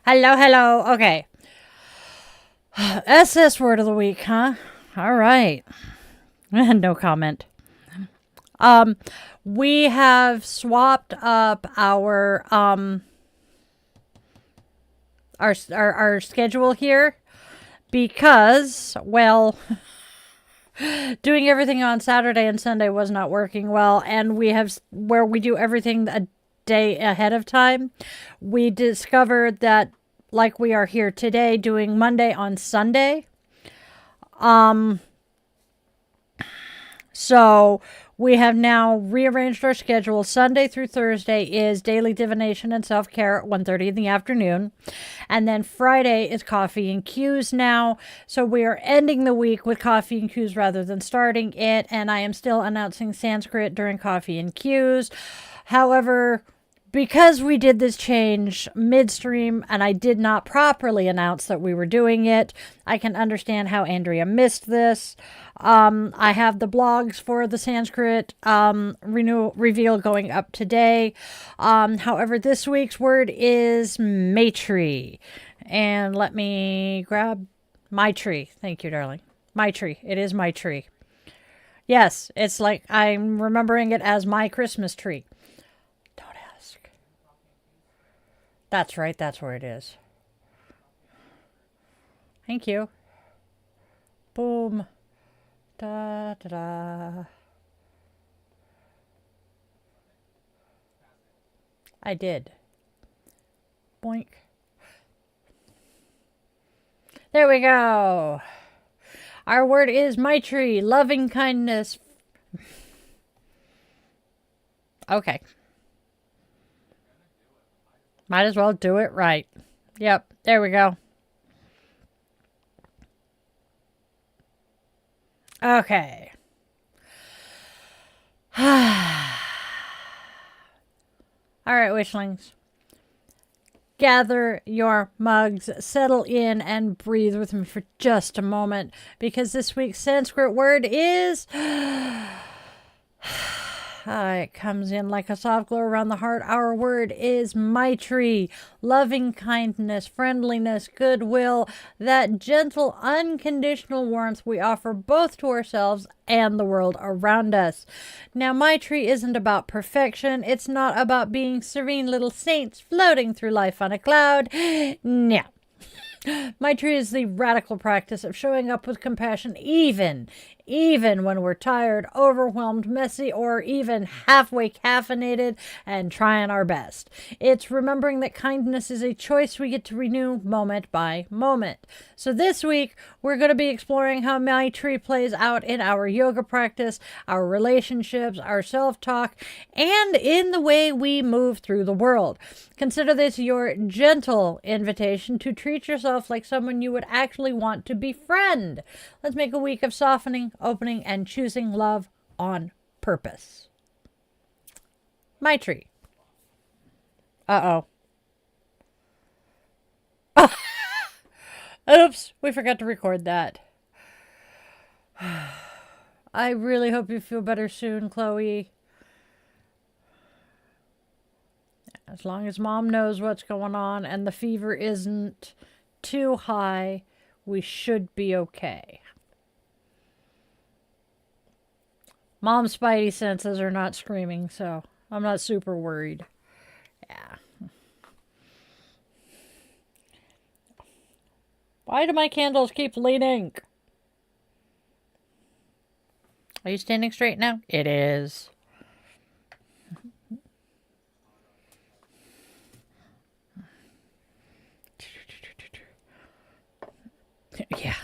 hello. Okay. SS word of the week, huh? All right. No comment. We have swapped up our schedule here because, well, doing everything on Saturday and Sunday was not working well, and we have where we do everything a day ahead of time. We discovered that, like we are here today, doing Monday on Sunday. So we have now rearranged our schedule. Sunday through Thursday is Daily Divination and Self-Care at 1:30 in the afternoon. And then Friday is Coffee and Cues now. So we are ending the week with Coffee and Cues rather than starting it. And I am still announcing Sanskrit during Coffee and Cues. However, because we did this change midstream and I did not properly announce that we were doing it, I can understand how Andrea missed this. I have the blogs for the Sanskrit reveal going up today. However, this week's word is Maitri. And let me grab my tree. Thank you, darling. My tree. It is my tree. Yes, it's like I'm remembering it as my Christmas tree. That's right. That's where it is. Thank you. Boom. Da da da. I did. Boink. There we go. Our word is Maitri, loving kindness. Okay. Might as well do it right. Yep, there we go. Okay. All right, Witchlings. Gather your mugs, settle in, and breathe with me for just a moment, because this week's Sanskrit word is... it comes in like a soft glow around the heart. Our word is Maitri, loving kindness, friendliness, goodwill, that gentle, unconditional warmth we offer both to ourselves and the world around us. Now, Maitri isn't about perfection. It's not about being serene little saints floating through life on a cloud. No. Maitri is the radical practice of showing up with compassion even when we're tired, overwhelmed, messy, or even halfway caffeinated and trying our best. It's remembering that kindness is a choice we get to renew moment by moment. So this week, we're going to be exploring how Maitri plays out in our yoga practice, our relationships, our self-talk, and in the way we move through the world. Consider this your gentle invitation to treat yourself like someone you would actually want to befriend. Let's make a week of softening, opening, and choosing love on purpose. Maitri. Uh-oh. Oops, we forgot to record that. I really hope you feel better soon, Chloe. As long as Mom knows what's going on and the fever isn't too high, we should be okay. Mom's spidey senses are not screaming, so I'm not super worried. Yeah. Why do my candles keep leaning? Are you standing straight now? It is. Yeah.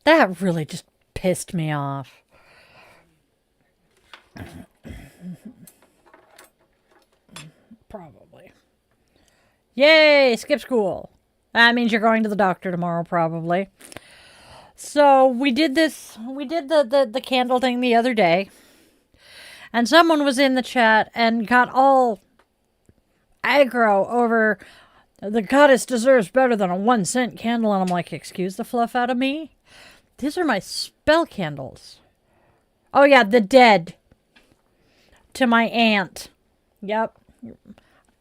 That really just pissed me off. Probably. Yay! Skip school. That means you're going to the doctor tomorrow, probably. So we did this. We did the candle thing the other day. And someone was in the chat and got all aggro over the goddess deserves better than a 1-cent candle. And I'm like, excuse the fluff out of me? These are my spell candles. Oh, yeah, the dead. To my aunt. Yep.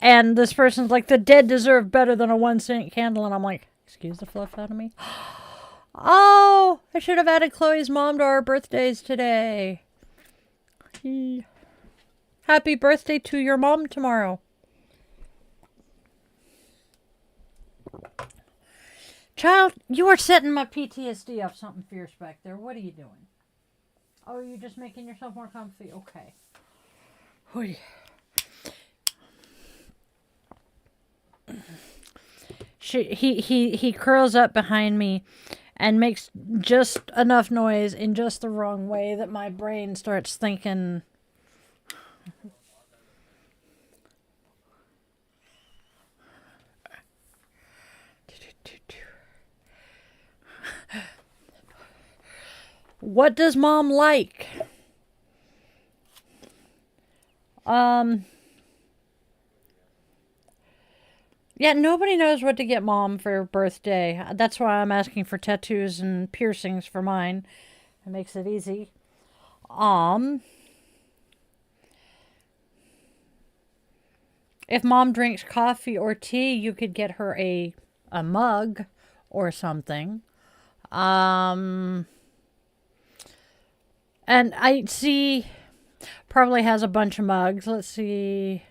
And this person's like, the dead deserve better than a 1-cent candle. And I'm like, excuse the fluff out of me? Oh, I should have added Chloe's mom to our birthdays today. Happy birthday to your mom tomorrow. Child, you are setting my PTSD up something fierce back there. What are you doing? Oh, are you just making yourself more comfy? Okay. Oy. He curls up behind me and makes just enough noise in just the wrong way that my brain starts thinking. What does Mom like? Yeah, nobody knows what to get Mom for her birthday. That's why I'm asking for tattoos and piercings for mine. It makes it easy. If Mom drinks coffee or tea, you could get her a mug or something. And I see probably has a bunch of mugs. Let's see.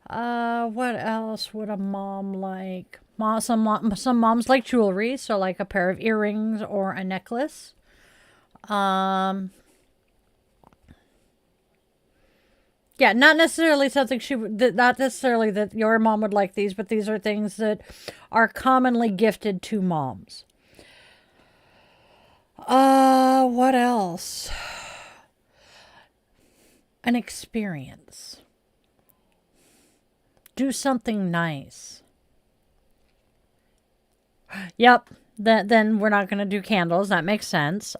What else would a mom like? Some moms like jewelry, so like a pair of earrings or a necklace. Yeah, not necessarily something not necessarily that your mom would like these, but these are things that are commonly gifted to moms. What else? An experience. Do something nice. Yep. Then we're not going to do candles. That makes sense.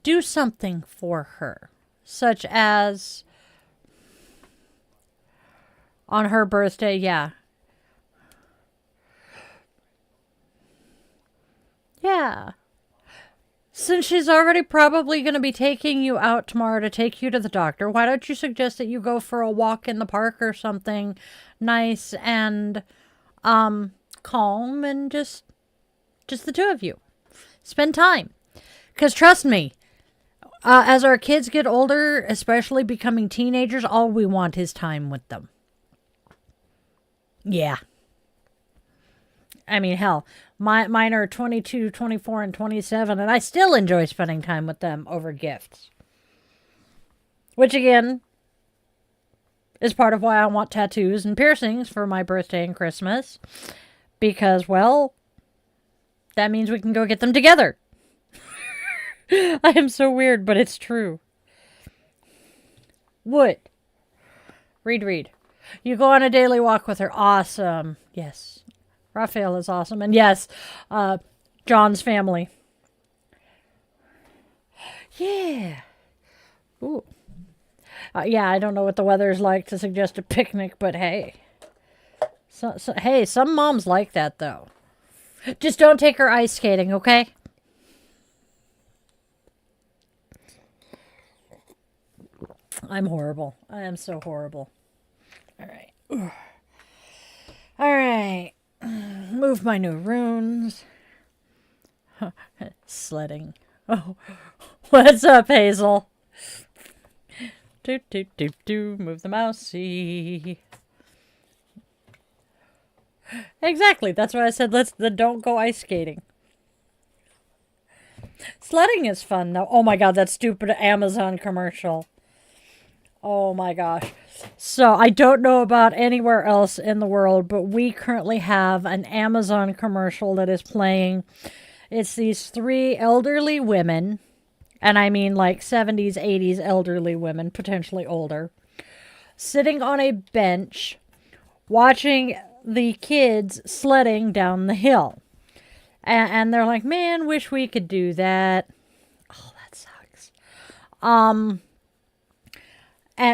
Do something for her, such as on her birthday. Yeah. Yeah. Since she's already probably going to be taking you out tomorrow to take you to the doctor, why don't you suggest that you go for a walk in the park or something nice and calm, and just the two of you. Spend time. Because trust me, as our kids get older, especially becoming teenagers, all we want is time with them. Yeah. I mean, hell, mine are 22, 24, and 27, and I still enjoy spending time with them over gifts. Which, again, is part of why I want tattoos and piercings for my birthday and Christmas. Because, well, that means we can go get them together. I am so weird, but it's true. Would. Read. You go on a daily walk with her. Awesome. Yes. Raphael is awesome. And yes, John's family. Yeah. Ooh. Yeah, I don't know what the weather's like to suggest a picnic, but hey. Hey, some moms like that, though. Just don't take her ice skating, okay? I'm horrible. I am so horrible. All right. All right. Move my new runes. Sledding. Oh, what's up, Hazel? Do. Move the mousey. Exactly. That's why I said don't go ice skating. Sledding is fun, though. Oh my god, that stupid Amazon commercial. Oh my gosh. So I don't know about anywhere else in the world, but we currently have an Amazon commercial that is playing. It's these three elderly women, and I mean like 70s, 80s elderly women, potentially older, sitting on a bench watching the kids sledding down the hill. And they're like, man, wish we could do that. Oh, that sucks.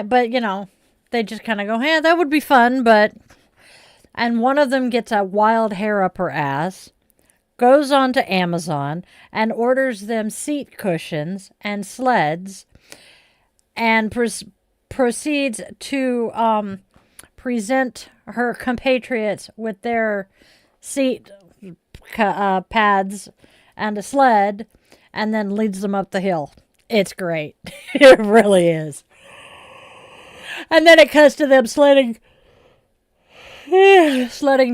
But, you know, they just kind of go, hey, that would be fun, but... And one of them gets a wild hair up her ass, goes on to Amazon, and orders them seat cushions and sleds, and proceeds to present her compatriots with their seat pads and a sled, and then leads them up the hill. It's great. It really is. And then it cuts to them sledding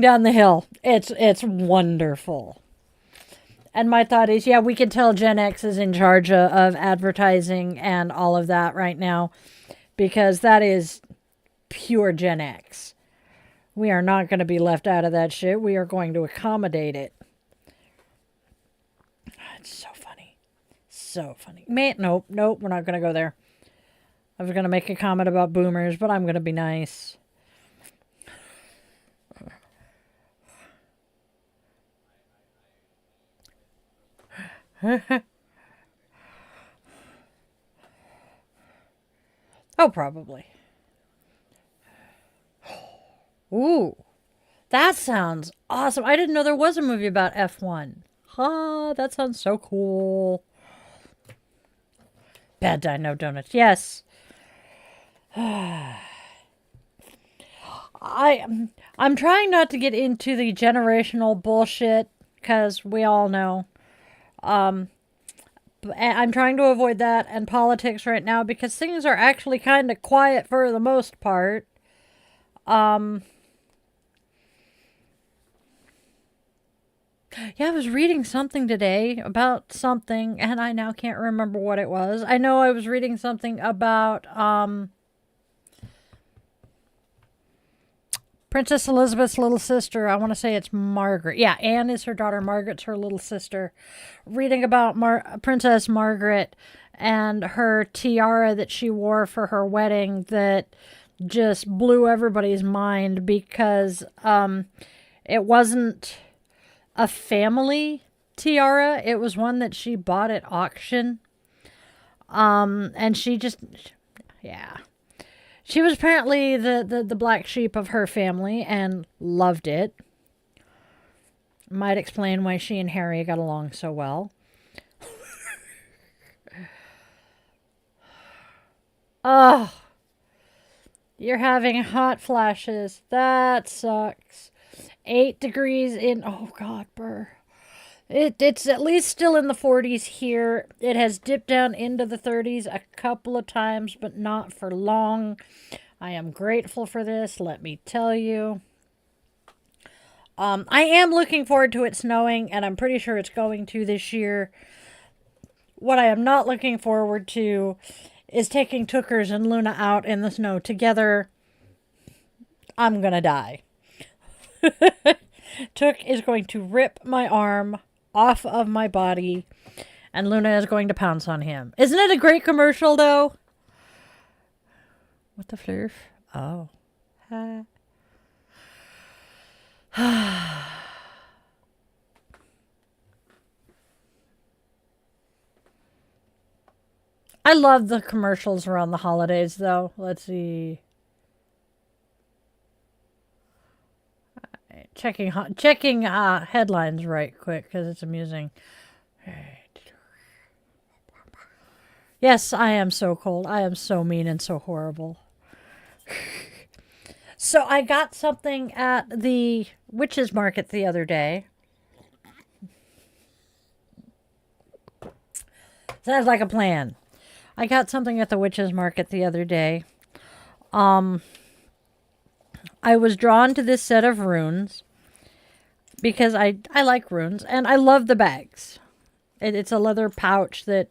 down the hill. It's wonderful. And my thought is, yeah, we can tell Gen X is in charge of advertising and all of that right now, because that is pure Gen X. We are not going to be left out of that shit. We are going to accommodate it. It's so funny. So funny. Man, nope, we're not going to go there. I was going to make a comment about boomers, but I'm going to be nice. Oh, probably. Ooh, that sounds awesome. I didn't know there was a movie about F1. That sounds so cool. Bad Dino Donuts. Yes. I'm trying not to get into the generational bullshit, because we all know. But I'm trying to avoid that and politics right now because things are actually kind of quiet for the most part. Yeah, I was reading something today about something, and I now can't remember what it was. I know I was reading something about Princess Elizabeth's little sister. I want to say it's Margaret. Yeah, Anne is her daughter. Margaret's her little sister. Reading about Princess Margaret and her tiara that she wore for her wedding that just blew everybody's mind because it wasn't a family tiara. It was one that she bought at auction. And she just, yeah. She was apparently the black sheep of her family and loved it. Might explain why she and Harry got along so well. Oh, you're having hot flashes. That sucks. 8 degrees in, oh God, Burr. It's at least still in the 40s here. It has dipped down into the 30s a couple of times, but not for long. I am grateful for this, let me tell you. I am looking forward to it snowing, and I'm pretty sure it's going to this year. What I am not looking forward to is taking Tookers and Luna out in the snow together. I'm gonna die. Took is going to rip my arm off of my body, and Luna is going to pounce on him. Isn't it a great commercial, though? What the flurf? Oh. I love the commercials around the holidays, though. Let's see. Checking headlines right quick because it's amusing. Yes, I am so cold. I am so mean and so horrible. So I got something at the witches market the other day. Sounds like a plan. I got something at the witches market the other day. I was drawn to this set of runes because I like runes and I love the bags. It's a leather pouch that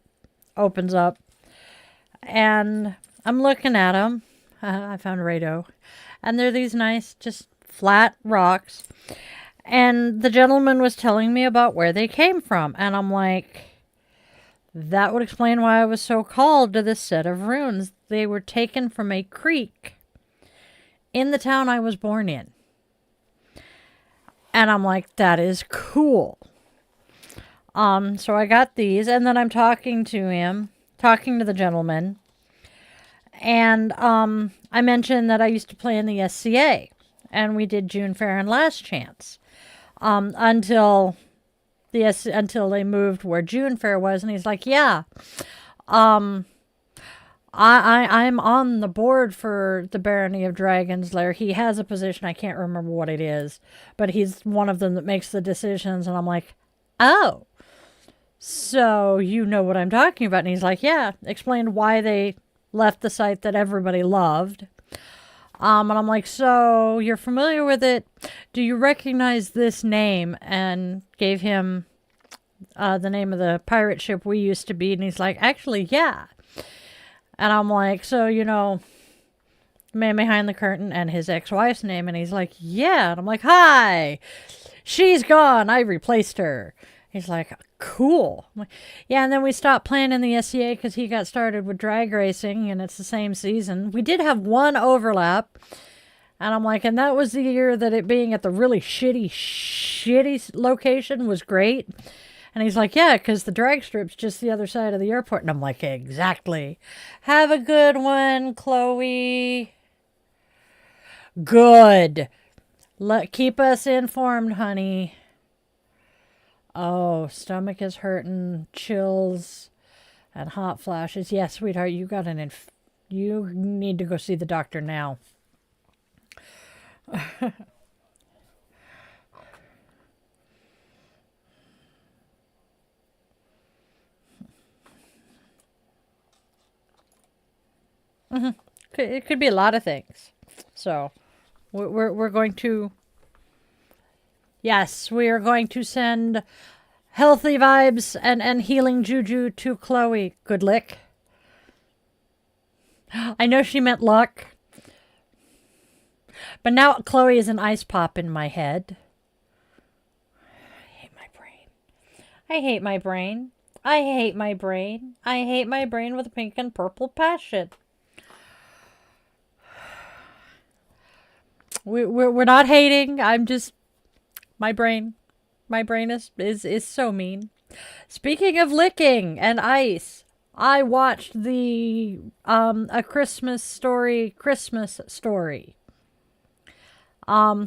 opens up, and I'm looking at them. I found Rado, and they're these nice, just flat rocks. And the gentleman was telling me about where they came from, and I'm like, that would explain why I was so called to this set of runes. They were taken from a creek in the town I was born in. And I'm like, that is cool. So I got these, and then I'm talking to the gentleman. And I mentioned that I used to play in the SCA, and we did June Fair and Last Chance until they moved where June Fair was. And he's like, yeah, I'm on the board for the Barony of Dragon's Lair. He has a position. I can't remember what it is, but he's one of them that makes the decisions. And I'm like, oh, so you know what I'm talking about. And he's like, yeah, explained why they left the site that everybody loved. And I'm like, so you're familiar with it? Do you recognize this name? And gave him the name of the pirate ship we used to be. And he's like, actually, yeah. And I'm like, so, man behind the curtain and his ex-wife's name. And he's like, yeah. And I'm like, hi, she's gone. I replaced her. He's like, cool. I'm like, yeah. And then we stopped playing in the SCA because he got started with drag racing, and it's the same season. We did have one overlap. And I'm like, and that was the year that it being at the really shitty location was great. And he's like, yeah, because the drag strip's just the other side of the airport. And I'm like, exactly. Have a good one, Chloe. Good. Keep us informed, honey. Oh, stomach is hurting, chills, and hot flashes. Yes, sweetheart, you got you need to go see the doctor now. It could be a lot of things. So we're going to, yes, we are going to send healthy vibes and healing juju to Chloe. Good lick. I know she meant luck. But now Chloe is an ice pop in my head. I hate my brain. I hate my brain. I hate my brain. I hate my brain with a pink and purple passion. We're not hating. I'm just, my brain. My brain is so mean. Speaking of licking and ice, I watched the A Christmas Story,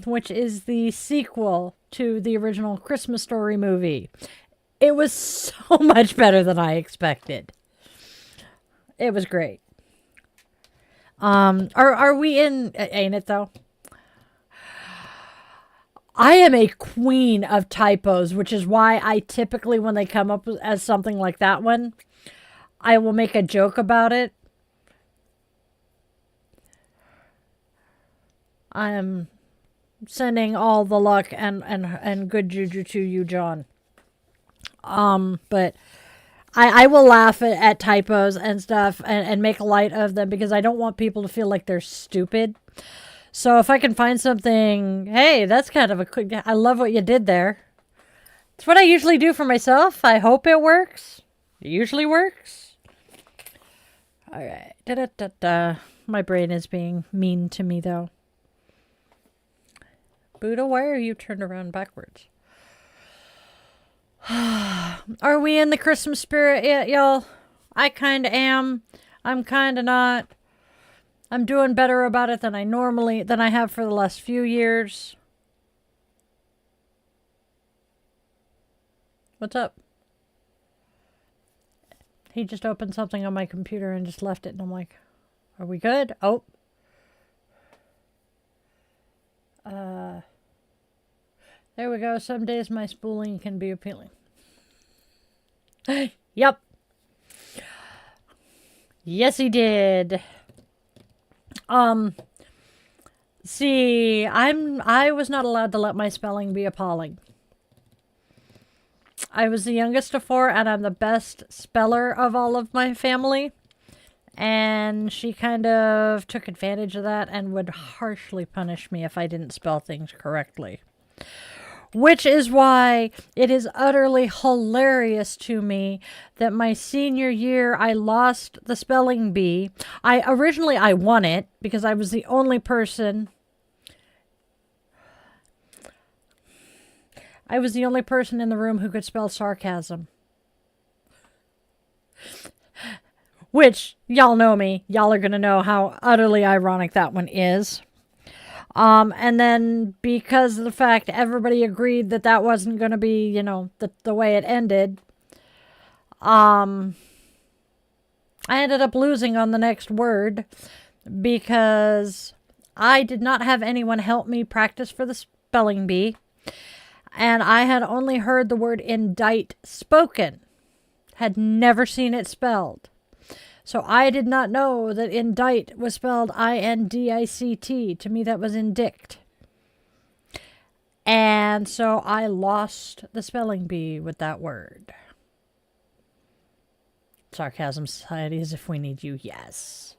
which is the sequel to the original Christmas Story movie. It was so much better than I expected. It was great. Are we in? Ain't it though? I am a queen of typos, which is why I typically, when they come up as something like that one, I will make a joke about it. I am sending all the luck and good juju to you, John. But I will laugh at typos and stuff and make light of them because I don't want people to feel like they're stupid. So if I can find something, hey, that's kind of a quick, I love what you did there. It's what I usually do for myself. I hope it works. It usually works. All right. Da-da-da-da. My brain is being mean to me, though. Buddha, why are you turned around backwards? Are we in the Christmas spirit yet, y'all? I kind of am. I'm kind of not. I'm doing better about it than I have for the last few years. What's up? He just opened something on my computer and just left it, and I'm like, are we good? Oh. There we go. Some days my spooling can be appealing. Yep. Yes, he did. See, I was not allowed to let my spelling be appalling. I was the youngest of four, and I'm the best speller of all of my family. And she kind of took advantage of that and would harshly punish me if I didn't spell things correctly. Which is why it is utterly hilarious to me that my senior year I lost the spelling bee. Originally I won it because I was the only person. I was the only person in the room who could spell sarcasm. Which, y'all know me. Y'all are going to know how utterly ironic that one is. And then because of the fact everybody agreed that that wasn't going to be, the way it ended, I ended up losing on the next word because I did not have anyone help me practice for the spelling bee. And I had only heard the word indict spoken, had never seen it spelled. So I did not know that indict was spelled I-N-D-I-C-T. To me, that was indict. And so I lost the spelling bee with that word. Sarcasm Society, as if we need you, yes.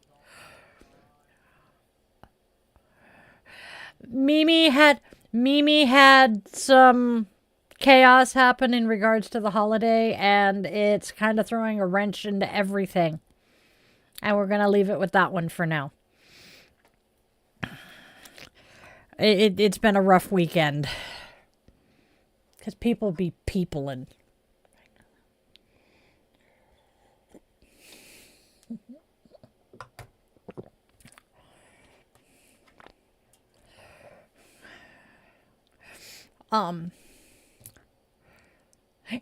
Mimi had some chaos happen in regards to the holiday, and it's kind of throwing a wrench into everything. And we're going to leave it with that one for now. It's been a rough weekend. Because people be peopling.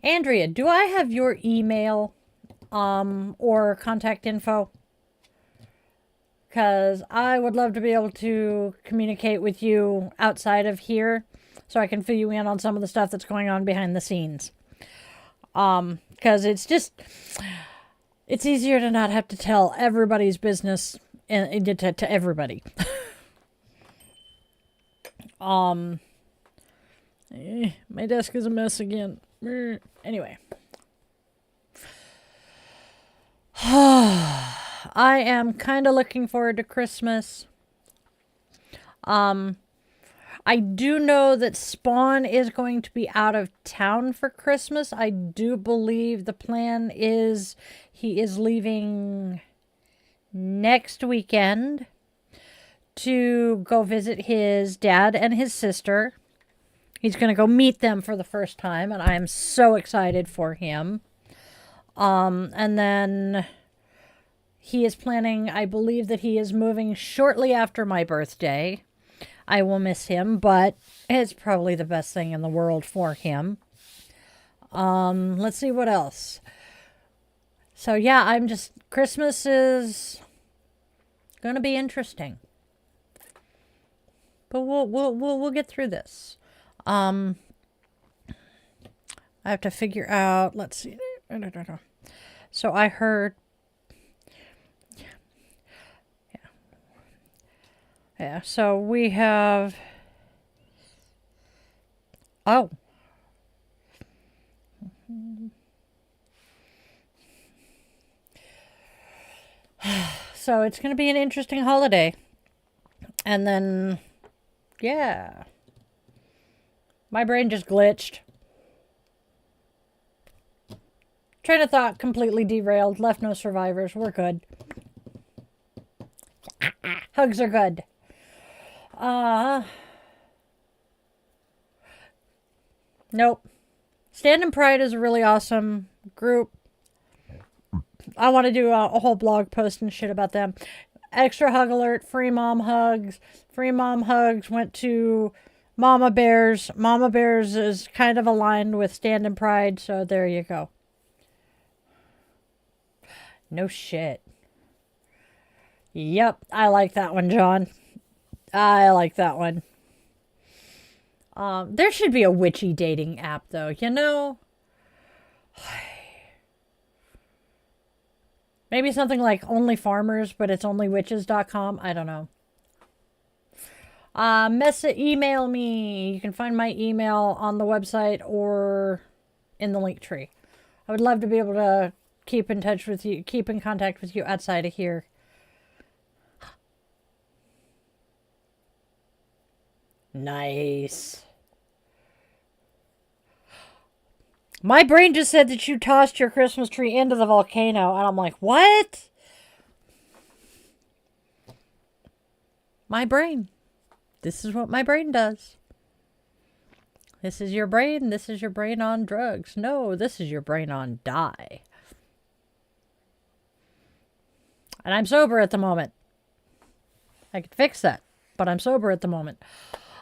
Andrea, do I have your email or contact info? Because I would love to be able to communicate with you outside of here so I can fill you in on some of the stuff that's going on behind the scenes. Because it's easier to not have to tell everybody's business and to everybody. My desk is a mess again. Anyway. I am kind of looking forward to Christmas. I do know that Spawn is going to be out of town for Christmas. I do believe the plan is he is leaving next weekend to go visit his dad and his sister. He's going to go meet them for the first time, and I am so excited for him. And then he is planning, I believe that he is moving shortly after my birthday. I will miss him, but it's probably the best thing in the world for him. Let's see what else. So yeah, Christmas is going to be interesting. But we'll get through this. I have to figure out, let's see. So I heard, yeah, so we have, oh, so it's going to be an interesting holiday. And then, yeah, my brain just glitched. Train of thought completely derailed. Left no survivors. We're good. Hugs are good. Nope. Stand in Pride is a really awesome group. I want to do a whole blog post and shit about them. Extra hug alert. Free mom hugs. Free mom hugs went to Mama Bears. Mama Bears is kind of aligned with Stand in Pride, so there you go. No shit. Yep, I like that one, John. I like that one. There should be a witchy dating app, though, you know? Maybe something like Only Farmers, but it's onlywitches.com. I don't know. Email me. You can find my email on the website or in the link tree. I would love to be able to keep in touch with you, keep in contact with you outside of here. Nice. My brain just said that you tossed your Christmas tree into the volcano, and I'm like, what? My brain. This is what my brain does. This is your brain. This is your brain on drugs. No, this is your brain on die. And I'm sober at the moment. I could fix that, but I'm sober at the moment.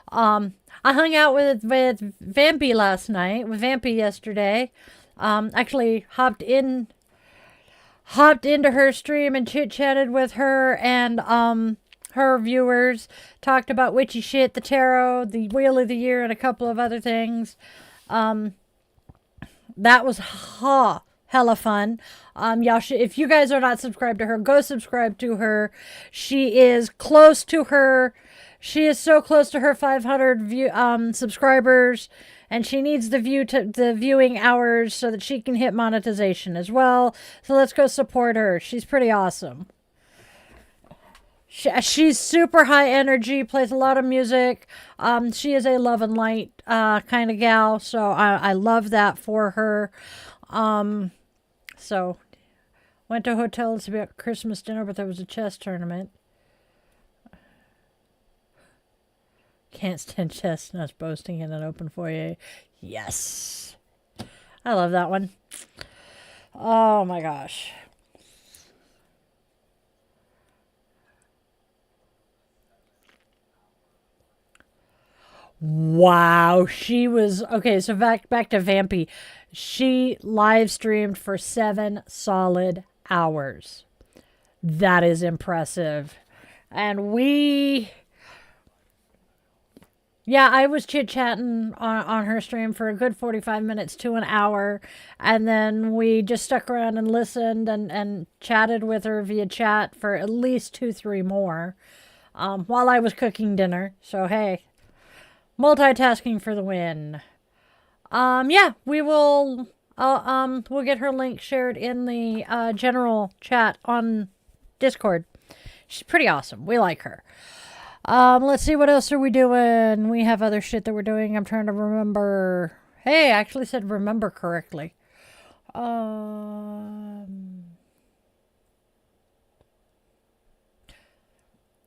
I hung out with Vampy last night, with Vampy yesterday. Actually hopped into her stream and chit-chatted with her and her viewers. Talked about witchy shit, the tarot, the wheel of the year, and a couple of other things. That was hella fun. Y'all should, if you guys are not subscribed to her, go subscribe to her. She is close to her. She is so close to her 500 subscribers, and she needs the viewing hours so that she can hit monetization as well. So let's go support her. She's pretty awesome. She's super high energy, plays a lot of music. She is a love and light kind of gal, so I love that for her. So went to a hotel to be at Christmas dinner, but there was a chess tournament. Can't stand chestnuts boasting in an open foyer. Yes. I love that one. Oh my gosh. Wow. She was... Okay, so back to Vampy. She live streamed for 7 solid hours. That is impressive. And we Yeah, I was chit-chatting on her stream for a good 45 minutes to an hour, and then we just stuck around and listened and chatted with her via chat for at least 2, 3 more while I was cooking dinner. So, hey, multitasking for the win. Yeah, we will, we'll get her link shared in the general chat on Discord. She's pretty awesome. We like her. Let's see, what else are we doing? We have other shit that we're doing. I'm trying to remember. Hey, I actually said remember correctly. I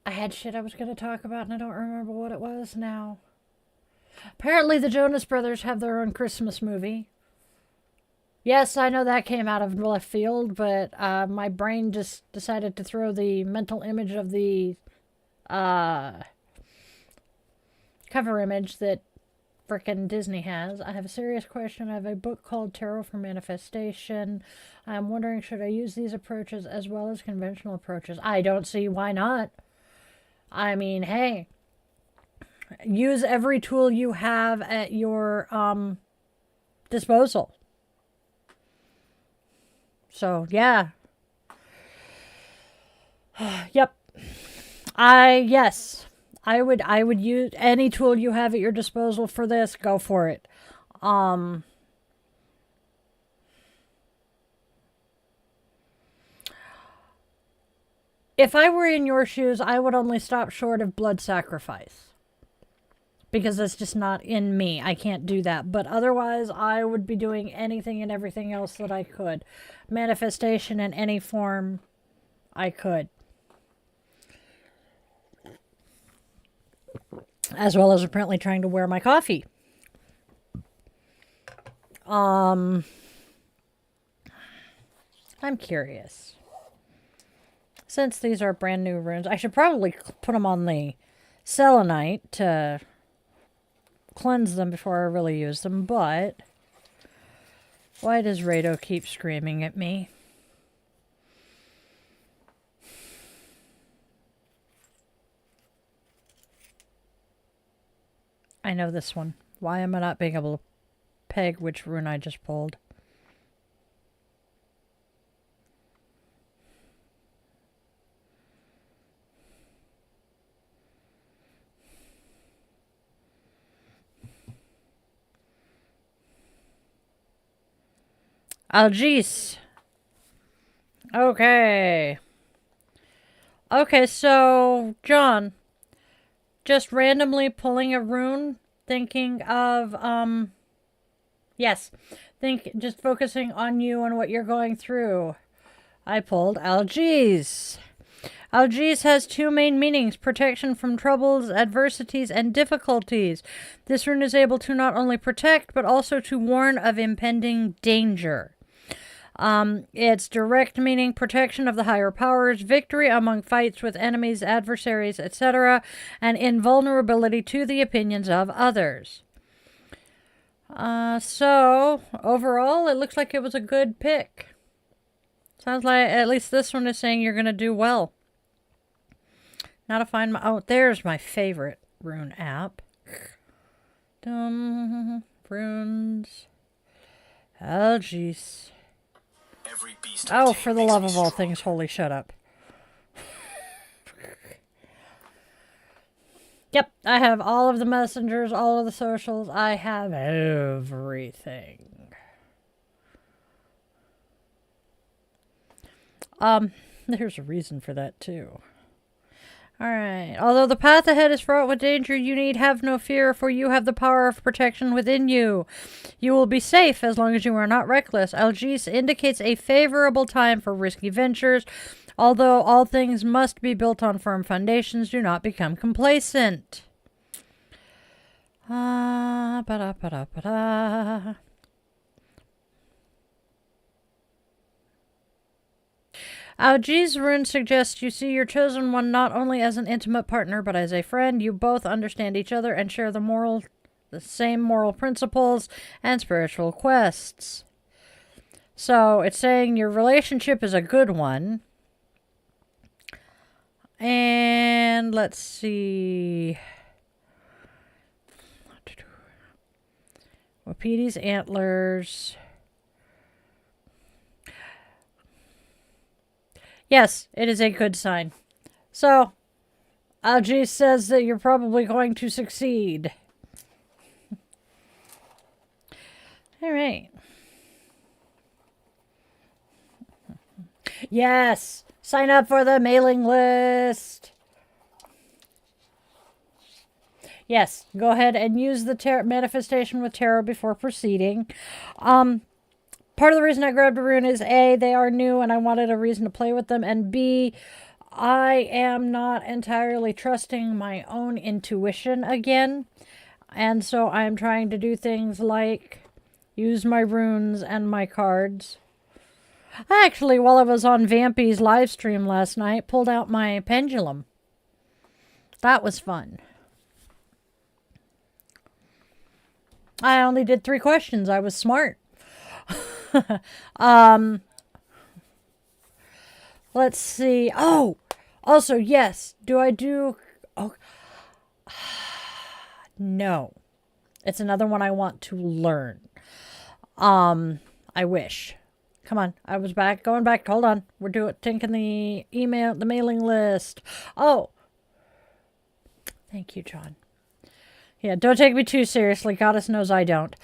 had shit I was going to talk about and I don't remember what it was now. Apparently the Jonas Brothers have their own Christmas movie. Yes, I know that came out of left field, but my brain just decided to throw the mental image of the cover image that frickin' Disney has. I have a serious question. I have a book called Tarot for Manifestation. I'm wondering, should I use these approaches as well as conventional approaches? I don't see why not. I mean, hey, use every tool you have at your disposal. So, yeah. Yep. Yes. I would use any tool you have at your disposal for this. Go for it. If I were in your shoes, I would only stop short of blood sacrifice. Because that's just not in me. I can't do that. But otherwise, I would be doing anything and everything else that I could. Manifestation in any form I could. As well as apparently trying to wear my coffee. I'm curious. Since these are brand new runes, I should probably put them on the selenite to cleanse them before I really use them, but why does Rado keep screaming at me? I know this one. Why am I not being able to peg which rune I just pulled? Algis. Okay. Okay, so, John, just randomly pulling a rune, thinking of, yes, just focusing on you and what you're going through. I pulled Algis. Algis has 2 main meanings: protection from troubles, adversities, and difficulties. This rune is able to not only protect, but also to warn of impending danger. Its direct meaning: protection of the higher powers, victory among fights with enemies, adversaries, etc., and invulnerability to the opinions of others. So, overall, it looks like it was a good pick. Sounds like at least this one is saying you're going to do well. Now to find my... Oh, there's my favorite rune app. Runes. Algis. Oh, for the love of all things holy, shut up. Yep, I have all of the messengers, all of the socials. I have everything. There's a reason for that, too. Alright. Although the path ahead is fraught with danger, you need have no fear, for you have the power of protection within you. You will be safe as long as you are not reckless. Algis indicates a favorable time for risky ventures. Although all things must be built on firm foundations, do not become complacent. Algis' rune suggests you see your chosen one not only as an intimate partner, but as a friend. You both understand each other and share the same moral principles and spiritual quests. So it's saying your relationship is a good one. And let's see. Wapiti's antlers. Yes, it is a good sign. So, Algie says that you're probably going to succeed. All right. Yes, sign up for the mailing list. Yes, go ahead and use the manifestation with tarot before proceeding. Part of the reason I grabbed a rune is A, they are new and I wanted a reason to play with them, and B, I am not entirely trusting my own intuition again, and so I'm trying to do things like use my runes and my cards. I actually, while I was on Vampy's live stream last night, pulled out my pendulum. That was fun. I only did 3 questions. I was smart. Let's see. Oh, also, yes. Do I do... Oh, no. It's another one I want to learn. I wish. Come on. I was going back. Hold on. We're taking the mailing list. Oh. Thank you, John. Yeah, don't take me too seriously. Goddess knows I don't.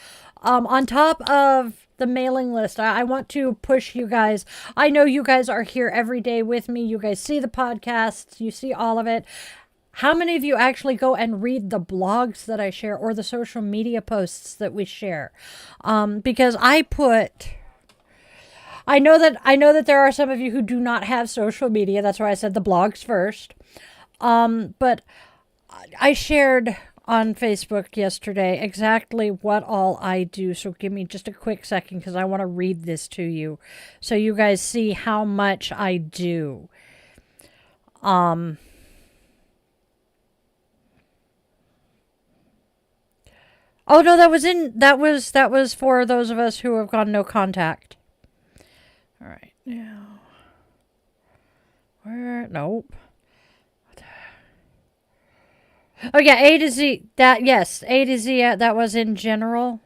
On top of the mailing list, I want to push you guys. I know you guys are here every day with me. You guys see the podcasts. You see all of it. How many of you actually go and read the blogs that I share or the social media posts that we share? Because I know that there are some of you who do not have social media. That's why I said the blogs first. But I shared on Facebook yesterday exactly what all I do. So give me just a quick second because I want to read this to you so you guys see how much I do. Oh no, that was for those of us who have gone no contact. All right, now nope. Oh yeah, A to Z. A to Z. That was in general.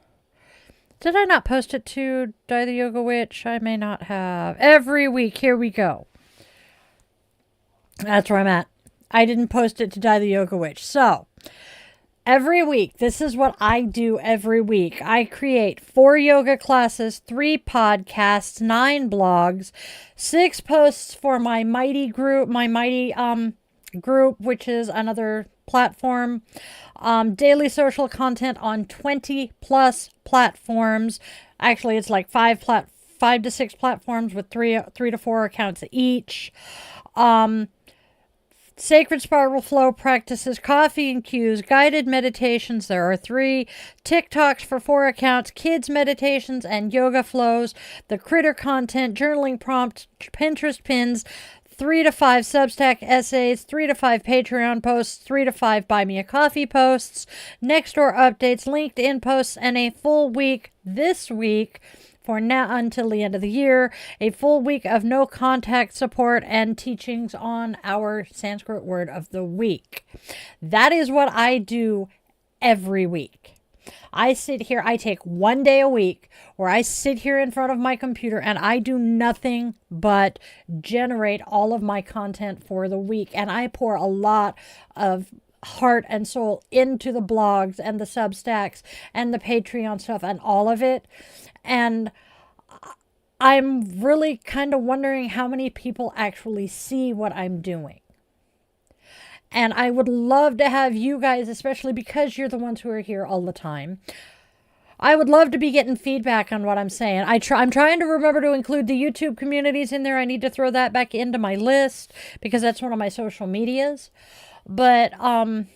Did I not post it to Die the Yoga Witch? I may not have. Every week, here we go. That's where I'm at. I didn't post it to Die the Yoga Witch. So, every week, this is what I do every week. I create 4 yoga classes, 3 podcasts, 9 blogs, 6 posts for my Mighty group, group, which is another platform, daily social content on 20 plus platforms. Actually, it's like 5 to 6 platforms with 3 to 4 accounts each. Sacred spiral flow practices, coffee and cues, guided meditations. There are 3 TikToks for 4 accounts, kids meditations and yoga flows, the critter content, journaling prompts, Pinterest pins, 3 to 5 Substack essays, 3 to 5 Patreon posts, 3 to 5 Buy Me a Coffee posts, Nextdoor updates, LinkedIn posts, and a full week this week for now until the end of the year, a full week of no contact support and teachings on our Sanskrit word of the week. That is what I do every week. I sit here, I take 1 day a week where I sit here in front of my computer and I do nothing but generate all of my content for the week. And I pour a lot of heart and soul into the blogs and the Substacks and the Patreon stuff and all of it. And I'm really kind of wondering how many people actually see what I'm doing. And I would love to have you guys, especially because you're the ones who are here all the time. I would love to be getting feedback on what I'm saying. I'm trying to remember to include the YouTube communities in there. I need to throw that back into my list because that's one of my social medias. But on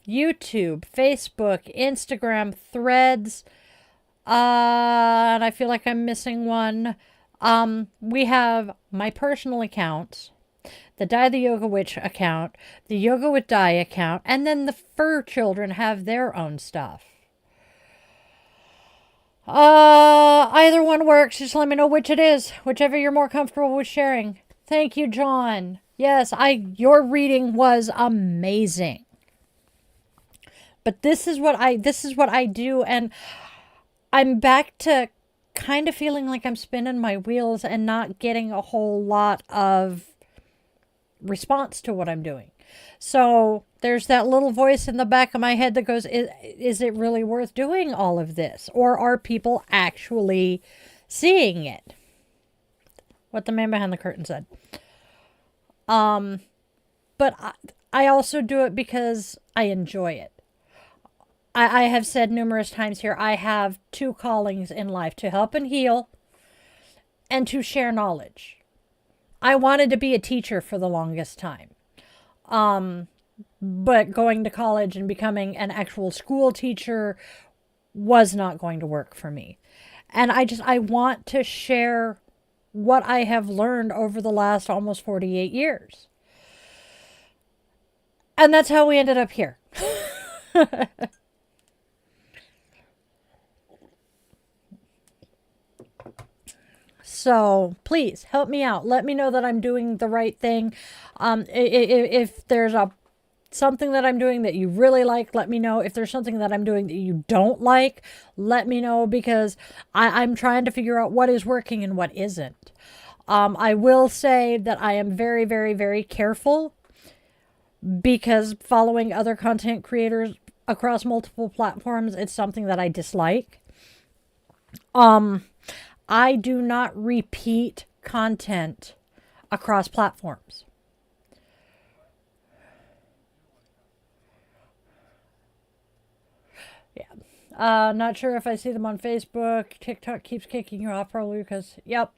YouTube, Facebook, Instagram, Threads, and I feel like I'm missing one. We have my personal accounts, the Die the Yoga Witch account, the Yoga with Die account, and then the fur children have their own stuff. Either one works. Just let me know which it is, whichever you're more comfortable with sharing. Thank you, John. Yes, your reading was amazing. But this is what I do, and I'm back to kind of feeling like I'm spinning my wheels and not getting a whole lot of response to what I'm doing. So there's that little voice in the back of my head that goes, is it really worth doing all of this? Or are people actually seeing it? What the man behind the curtain said. But I also do it because I enjoy it. I have said numerous times here, I have two callings in life: to help and heal, and to share knowledge. I wanted to be a teacher for the longest time. But going to college and becoming an actual school teacher was not going to work for me. And I want to share what I have learned over the last almost 48 years. And that's how we ended up here. So please help me out. Let me know that I'm doing the right thing. If there's something that I'm doing that you really like, let me know. If there's something that I'm doing that you don't like, let me know, because I'm trying to figure out what is working and what isn't. I will say that I am very, very, very careful, because following other content creators across multiple platforms, it's something that I dislike. I do not repeat content across platforms. Yeah. Not sure if I see them on Facebook. TikTok keeps kicking you off, probably because, yep.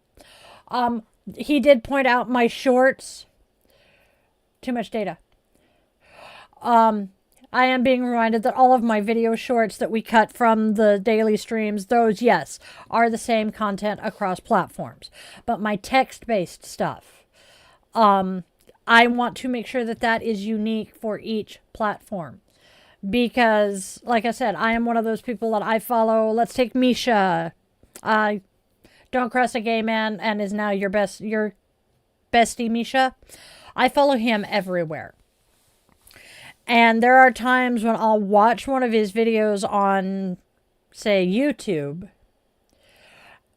He did point out my shorts. Too much data. I am being reminded that all of my video shorts that we cut from the daily streams, those, yes, are the same content across platforms. But my text-based stuff, I want to make sure that that is unique for each platform. Because, like I said, I am one of those people that I follow. Let's take Misha. Don't Cross a Gay Man, and is now your bestie, Misha. I follow him everywhere. And there are times when I'll watch one of his videos on, say, YouTube,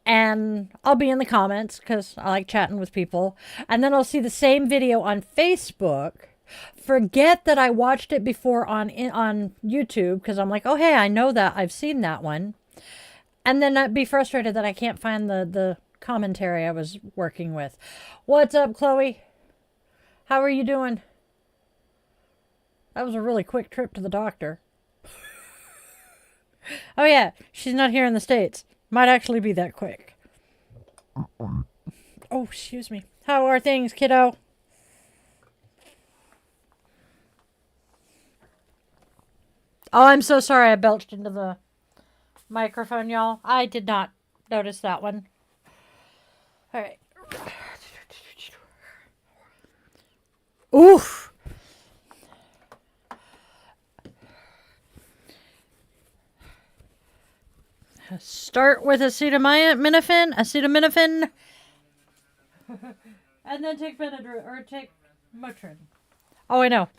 and I'll be in the comments because I like chatting with people. And then I'll see the same video on Facebook, forget that I watched it before on YouTube, because I'm like, oh, hey, I know that. I've seen that one. And then I'd be frustrated that I can't find the commentary I was working with. What's up, Chloe? How are you doing? That was a really quick trip to the doctor. Oh yeah, she's not here in the States. Might actually be that quick. Oh, excuse me. How are things, kiddo? Oh, I'm so sorry I belched into the microphone, y'all. I did not notice that one. All right. Oof. Start with acetaminophen, and then take Benadryl, or take Motrin. Oh, I know.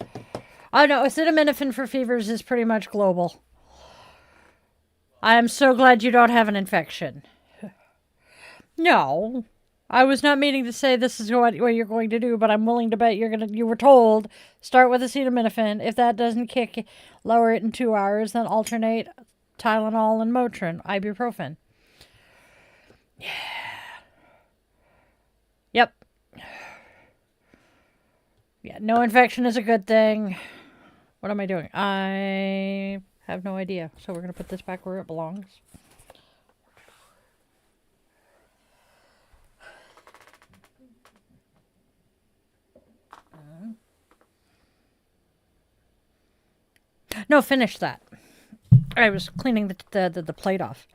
Oh, no, acetaminophen for fevers is pretty much global. I am so glad you don't have an infection. No, I was not meaning to say this is what you're going to do, but I'm willing to bet you were told, start with acetaminophen. If that doesn't kick, lower it in 2 hours, then alternate Tylenol and Motrin, ibuprofen. Yeah. Yep. Yeah, no infection is a good thing. What am I doing? I have no idea. So we're going to put this back where it belongs. No, finish that. I was cleaning the plate off.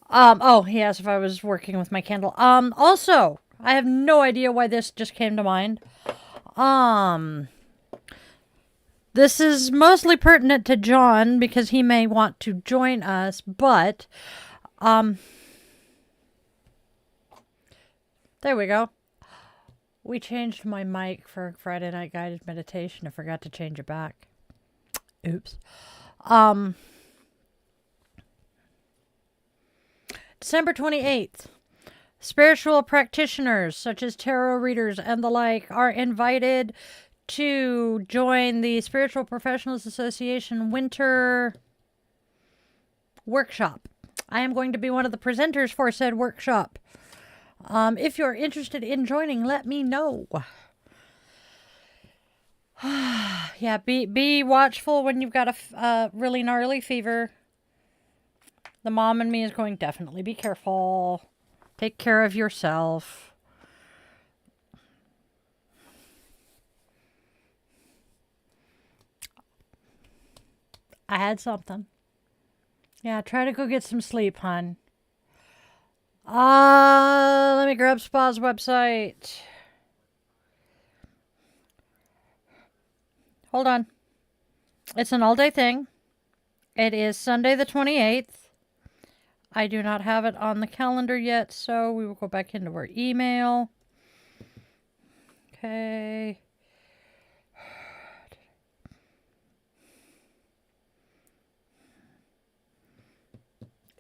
Oh, he asked if I was working with my candle. Also, I have no idea why this just came to mind. This is mostly pertinent to John because he may want to join us, but, there we go. We changed my mic for Friday Night Guided Meditation. I forgot to change it back. Oops. December 28th. Spiritual practitioners, such as tarot readers and the like, are invited to join the Spiritual Professionals Association Winter Workshop. I am going to be one of the presenters for said workshop. If you're interested in joining, let me know. Yeah, be watchful when you've got a really gnarly fever. The mom and me is going, definitely be careful. Take care of yourself. I had something. Yeah, try to go get some sleep, hon. Let me grab Spa's website. Hold on. It's an all-day thing. It is Sunday the 28th. I do not have it on the calendar yet, so we will go back into our email. Okay.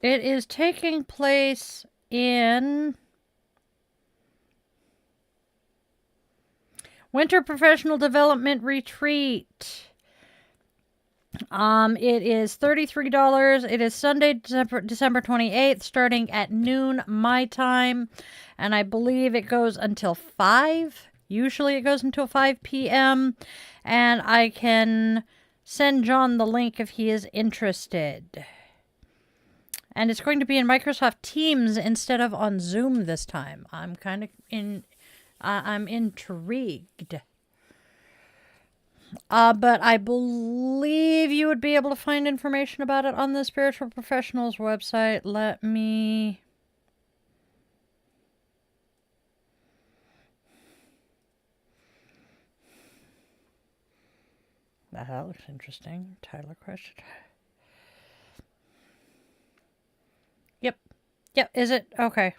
It is taking place in Winter Professional Development Retreat. It is $33. It is Sunday, December 28th, starting at noon my time. And I believe it goes until 5. Usually it goes until 5 p.m. And I can send John the link if he is interested. And it's going to be in Microsoft Teams instead of on Zoom this time. I'm kind of I'm intrigued. But I believe you would be able to find information about it on the Spiritual Professionals website. Let me... That looks interesting. Tyler question. Yep, is it? Okay.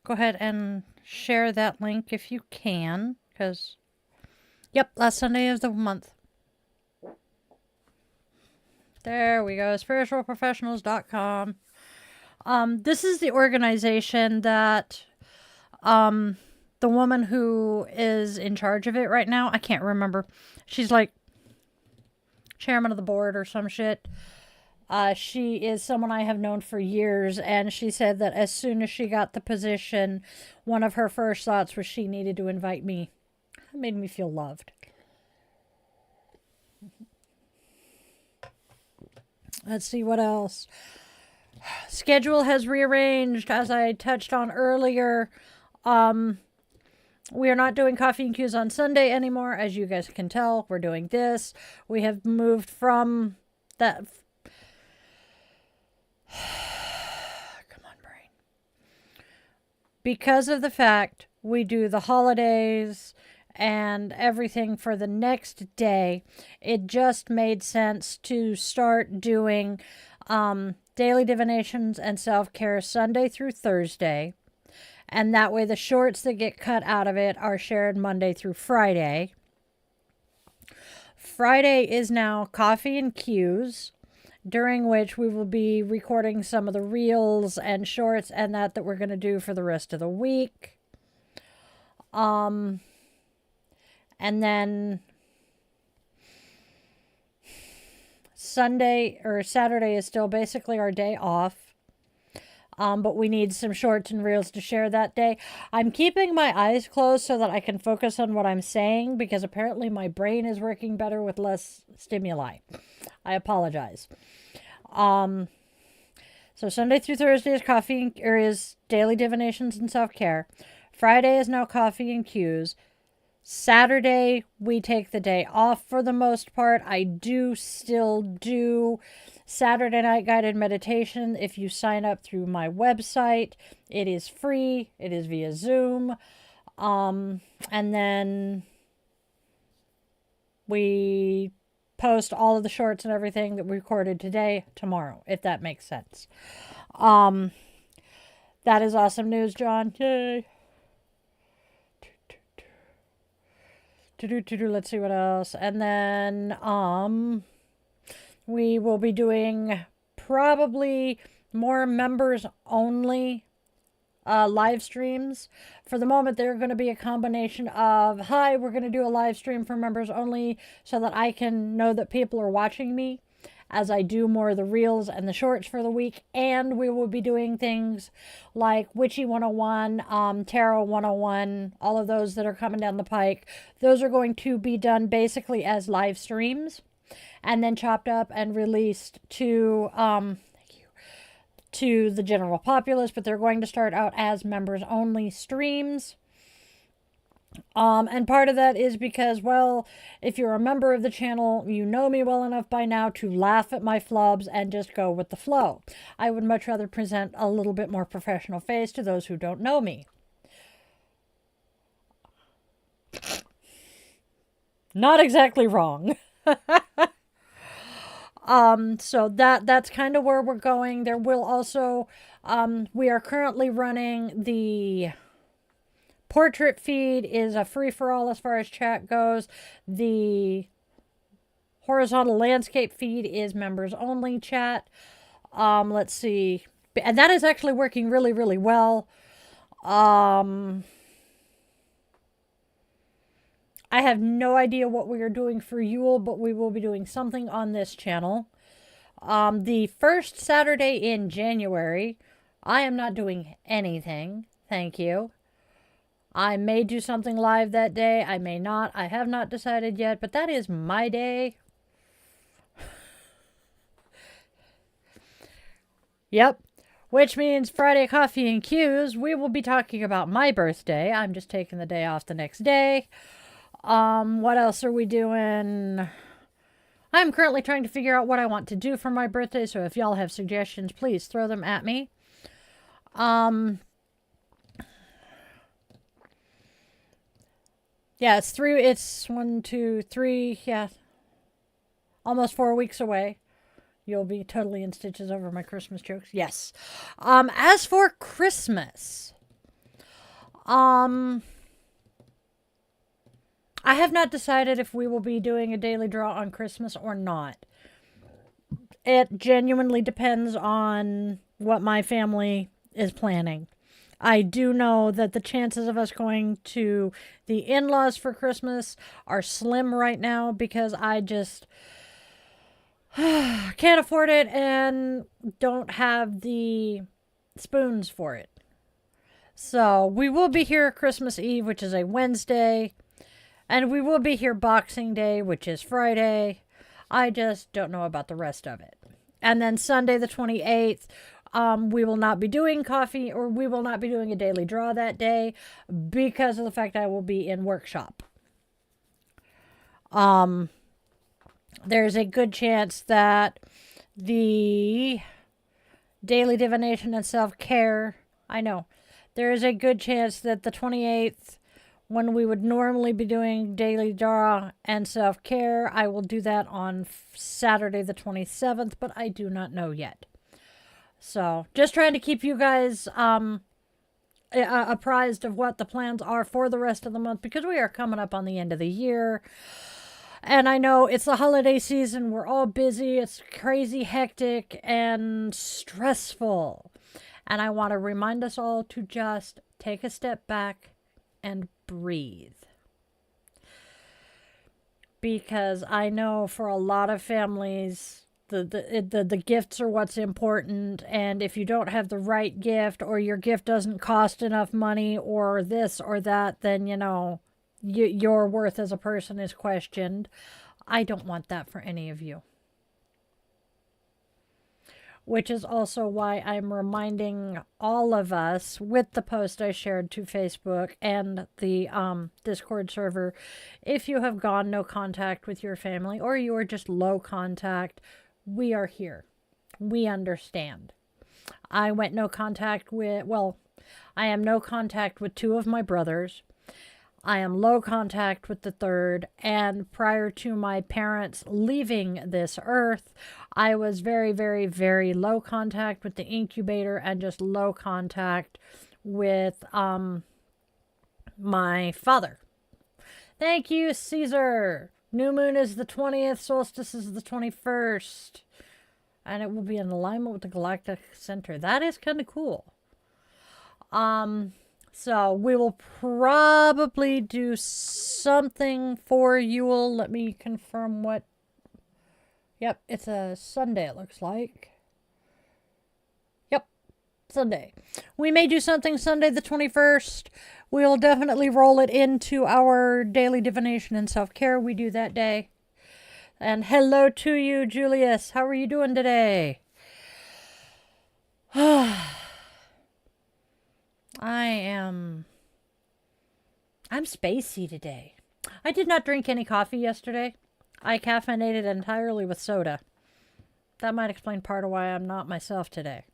Go ahead and share that link if you can, because... Yep, last Sunday of the month. There we go, spiritualprofessionals.com. This is the organization that the woman who is in charge of it right now, I can't remember. She's like chairman of the board or some shit. She is someone I have known for years, and she said that as soon as she got the position, one of her first thoughts was she needed to invite me. It made me feel loved. Let's see what else. Schedule has rearranged, as I touched on earlier. We are not doing Coffee and Cues on Sunday anymore. As you guys can tell, we're doing this. We have moved from that... Come on, brain. Because of the fact we do the holidays and everything for the next day, it just made sense to start doing Daily Divinations and Self-Care Sunday through Thursday. And that way the shorts that get cut out of it are shared Monday through Friday. Friday is now Coffee and Cues, during which we will be recording some of the reels and shorts and that we're going to do for the rest of the week. And then Sunday or Saturday is still basically our day off. But we need some shorts and reels to share that day. I'm keeping my eyes closed so that I can focus on what I'm saying, because apparently my brain is working better with less stimuli. I apologize. So Sunday through Thursday is is Daily Divinations and Self-Care. Friday is now Coffee and Cues. Saturday, we take the day off for the most part. I do still do Saturday night guided meditation. If you sign up through my website, it is free. It is via Zoom. And then we post all of the shorts and everything that we recorded today, tomorrow, if that makes sense. That is awesome news, John. Yay. Let's see what else. And then, We will be doing probably more members only live streams. For the moment, they're going to be a combination of, hi, we're going to do a live stream for members only so that I can know that people are watching me as I do more of the reels and the shorts for the week. And we will be doing things like Witchy 101, Tarot 101, all of those that are coming down the pike. Those are going to be done basically as live streams and then chopped up and released to the general populace, but they're going to start out as members only streams. And part of that is because, well, if you're a member of the channel, you know me well enough by now to laugh at my flubs and just go with the flow. I would much rather present a little bit more professional face to those who don't know me. Not exactly wrong. So that's kind of where we're going. There will also, we are currently running the portrait feed is a free-for-all as far as chat goes. The horizontal landscape feed is members only chat. Let's see. And that is actually working really, really well. I have no idea what we are doing for Yule, but we will be doing something on this channel. The first Saturday in January, I am not doing anything. Thank you. I may do something live that day. I may not. I have not decided yet, but that is my day. Yep. Which means Friday Coffee and Cues, we will be talking about my birthday. I'm just taking the day off the next day. What else are we doing? I'm currently trying to figure out what I want to do for my birthday, so if y'all have suggestions, please throw them at me. Yeah, it's 1, 2, 3, yeah, almost 4 weeks away. You'll be totally in stitches over my Christmas jokes. Yes. As for Christmas, I have not decided if we will be doing a daily draw on Christmas or not. It genuinely depends on what my family is planning. I do know that the chances of us going to the in-laws for Christmas are slim right now because I just can't afford it and don't have the spoons for it. So we will be here Christmas Eve, which is a Wednesday. And we will be here Boxing Day, which is Friday. I just don't know about the rest of it. And then Sunday the 28th, we will not be doing coffee, or we will not be doing a daily draw that day because of the fact I will be in workshop. There's a good chance that the Daily Divination and Self-Care, I know, there is a good chance that the 28th, when we would normally be doing daily draw and self-care, I will do that on Saturday the 27th, but I do not know yet. So just trying to keep you guys apprised of what the plans are for the rest of the month, because we are coming up on the end of the year. And I know it's the holiday season. We're all busy. It's crazy, hectic, and stressful. And I want to remind us all to just take a step back and breathe. Because I know for a lot of families, the gifts are what's important, and if you don't have the right gift, or your gift doesn't cost enough money, or this or that, then your worth as a person is questioned. I don't want that for any of you. Which is also why I'm reminding all of us with the post I shared to Facebook and the Discord server, if you have gone no contact with your family, or you are just low contact, we are here. We understand. I went no contact with, I am no contact with 2 of my brothers. I am low contact with the 3rd, and prior to my parents leaving this earth, I was very, very, very low contact with the incubator and just low contact with my father. Thank you, Caesar. New moon is the 20th, solstice is the 21st. And it will be in alignment with the galactic center. That is kind of cool. So we will probably do something for Yule. Let me confirm what. Yep, it's a Sunday, it looks like. Yep, Sunday. We may do something Sunday the 21st. We'll definitely roll it into our daily divination and self-care we do that day. And hello to you, Julius. How are you doing today? I'm spacey today. I did not drink any coffee yesterday. I caffeinated entirely with soda. That might explain part of why I'm not myself today.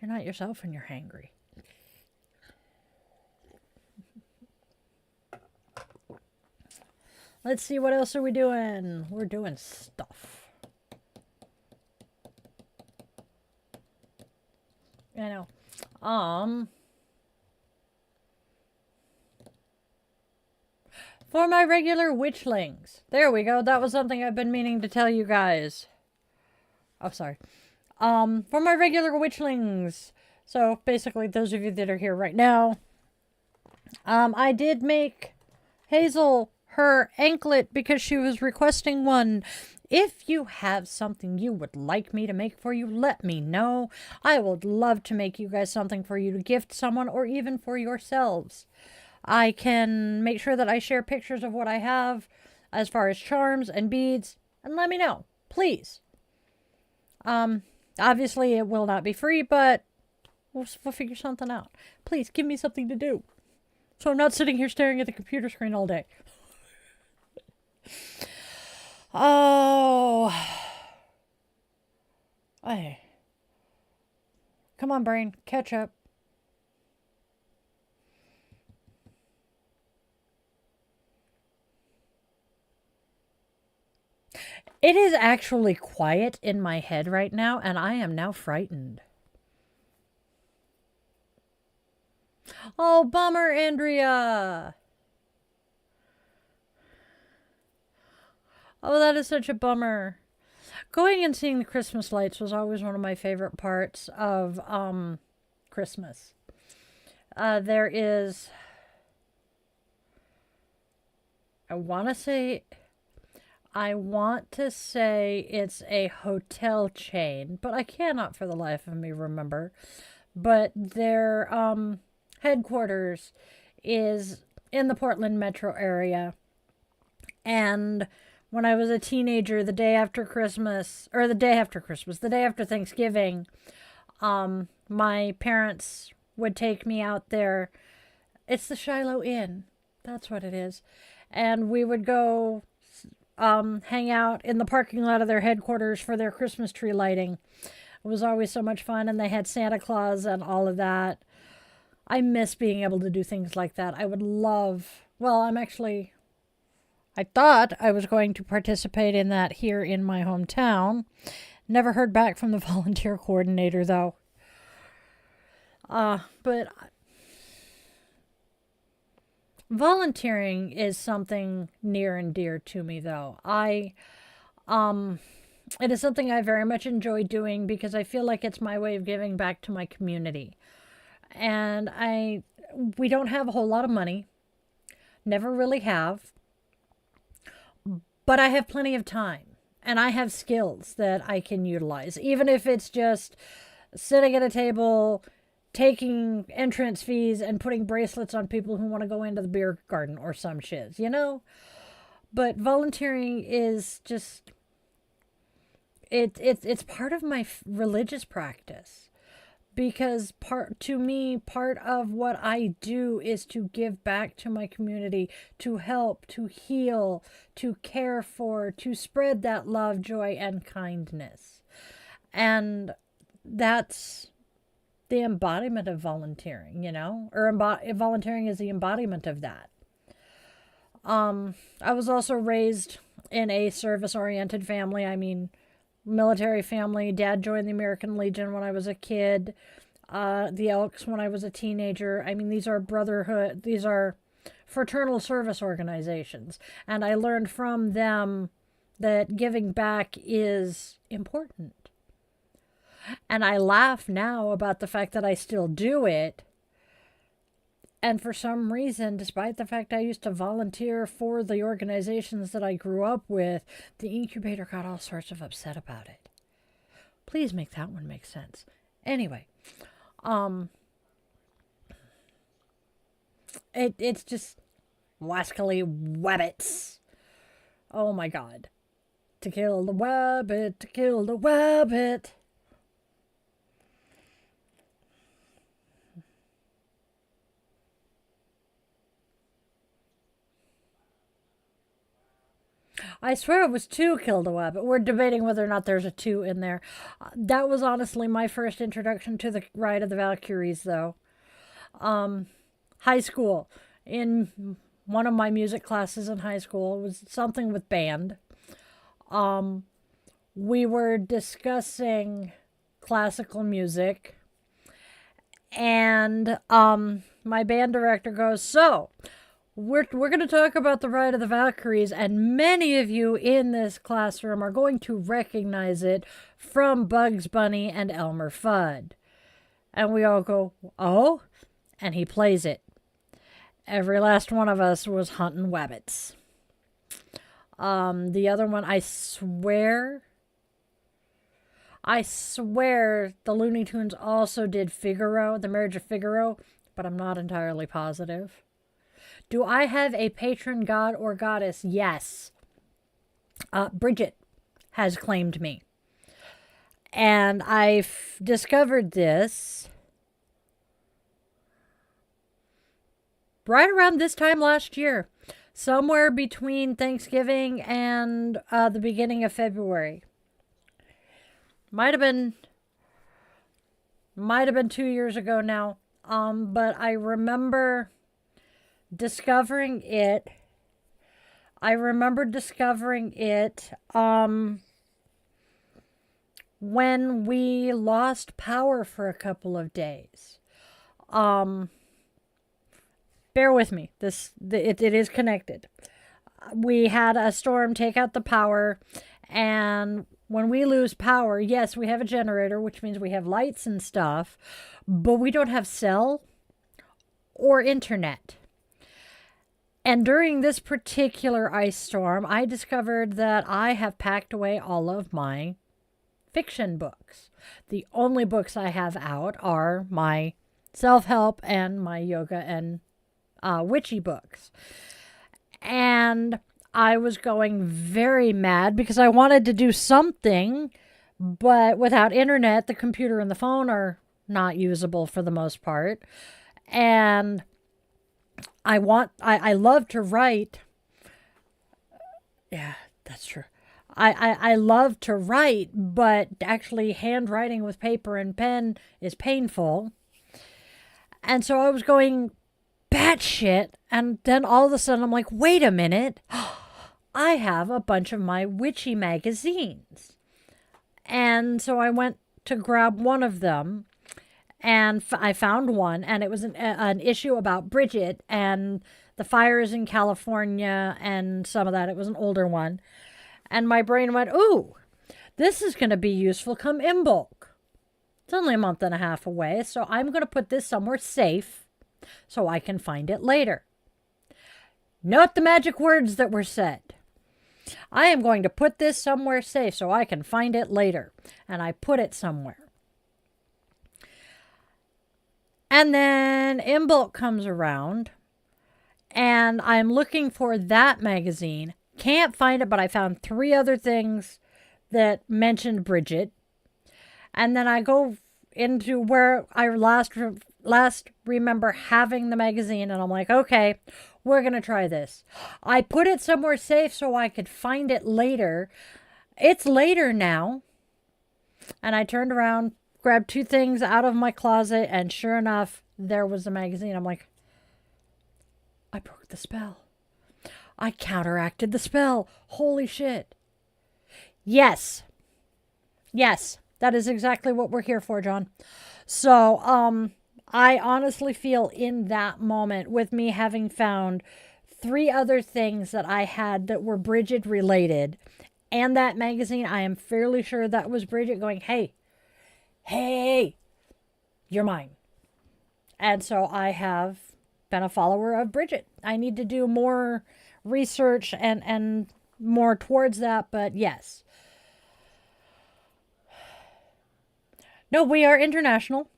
You're not yourself when you're hangry. Let's see, what else are we doing? We're doing stuff. I know. For my regular witchlings. There we go. That was something I've been meaning to tell you guys. Oh, sorry. For my regular witchlings. So basically, those of you that are here right now, I did make Hazel her anklet because she was requesting one. If you have something you would like me to make for you, let me know. I would love to make you guys something for you to gift someone or even for yourselves. I can make sure that I share pictures of what I have as far as charms and beads, and let me know, please. Obviously it will not be free, but we'll figure something out. Please give me something to do, so I'm not sitting here staring at the computer screen all day. Oh, hey, come on, brain, catch up. It is actually quiet in my head right now, and I am now frightened. Oh, bummer, Andrea. Oh, that is such a bummer. Going and seeing the Christmas lights was always one of my favorite parts of Christmas. There is, I want to say it's a hotel chain, but I cannot for the life of me remember. But their headquarters is in the Portland metro area. And when I was a teenager, the day after Thanksgiving, my parents would take me out there. It's the Shiloh Inn. That's what it is. And we would go hang out in the parking lot of their headquarters for their Christmas tree lighting. It was always so much fun, and they had Santa Claus and all of that. I miss being able to do things like that. I would love, I thought I was going to participate in that here in my hometown. Never heard back from the volunteer coordinator, though. But volunteering is something near and dear to me, though. It is something I very much enjoy doing because I feel like it's my way of giving back to my community. And we don't have a whole lot of money. Never really have. But I have plenty of time. And I have skills that I can utilize. Even if it's just sitting at a table, taking entrance fees, and putting bracelets on people who want to go into the beer garden or some shiz, you know? But volunteering is just, it's part of my religious practice. Because part of what I do is to give back to my community, to help, to heal, to care for, to spread that love, joy, and kindness. And that's the embodiment of volunteering, you know? Or volunteering is the embodiment of that. I was also raised in a service-oriented family. Military family. Dad joined the American Legion when I was a kid. The Elks when I was a teenager. These are brotherhood. These are fraternal service organizations. And I learned from them that giving back is important. And I laugh now about the fact that I still do it. And for some reason, despite the fact I used to volunteer for the organizations that I grew up with, the incubator got all sorts of upset about it. Please make that one make sense. Anyway, it's just wascally wabbits. Oh my God. To kill the wabbit, to kill the wabbit. I swear it was 2 killed a wabbit. We're debating whether or not there's a 2 in there. That was honestly my first introduction to the Ride of the Valkyries, though. High school. In one of my music classes in high school, it was something with band. We were discussing classical music. And my band director goes, so... We're going to talk about the Ride of the Valkyries, and many of you in this classroom are going to recognize it from Bugs Bunny and Elmer Fudd. And we all go, oh? And he plays it. Every last one of us was hunting wabbits. The other one, I swear the Looney Tunes also did Figaro, the Marriage of Figaro, but I'm not entirely positive. Do I have a patron god or goddess? Yes. Bridget has claimed me. And I've discovered this right around this time last year. Somewhere between Thanksgiving and the beginning of February. Might have been 2 years ago now. But I remember discovering it. When we lost power for a couple of days. Bear with me. It is connected. We had a storm take out the power, and when we lose power, yes, we have a generator, which means we have lights and stuff, but we don't have cell or internet. And during this particular ice storm, I discovered that I have packed away all of my fiction books. The only books I have out are my self-help and my yoga and witchy books. And I was going very mad because I wanted to do something, but without internet, the computer and the phone are not usable for the most part. And I love to write. Yeah, that's true. I love to write, but actually handwriting with paper and pen is painful. And so I was going batshit, and then all of a sudden I'm like, wait a minute. I have a bunch of my witchy magazines. And so I went to grab one of them, and I found one, and it was an issue about Bridget and the fires in California and some of that. It was an older one. And my brain went, ooh, this is going to be useful come Imbolc. It's only a month and a half away, so I'm going to put this somewhere safe so I can find it later. Note the magic words that were said. I am going to put this somewhere safe so I can find it later. And I put it somewhere. And then Imbolc comes around, and I'm looking for that magazine. Can't find it, but I found 3 other things that mentioned Bridget. And then I go into where I last remember having the magazine, and I'm like, okay, we're going to try this. I put it somewhere safe so I could find it later. It's later now. And I turned around, grabbed 2 things out of my closet, and sure enough, there was the magazine. I'm like, I broke the spell. I counteracted the spell. Holy shit. Yes. Yes, that is exactly what we're here for, John. So, I honestly feel in that moment, with me having found 3 other things that I had that were Bridget related, and that magazine, I am fairly sure that was Bridget going, hey, hey, you're mine. And so I have been a follower of Bridget. I need to do more research and more towards that, but yes. No, we are international.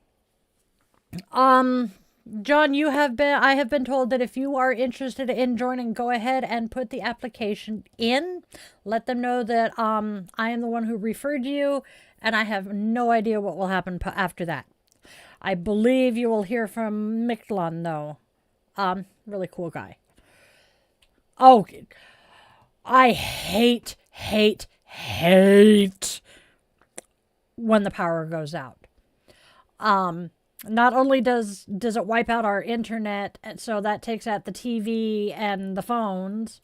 John, I have been told that if you are interested in joining, go ahead and put the application in. Let them know that I am the one who referred you, and I have no idea what will happen after that. I believe you will hear from Mictlan, though. Really cool guy. Oh, I hate when the power goes out. Not only does it wipe out our internet, and so that takes out the TV and the phones,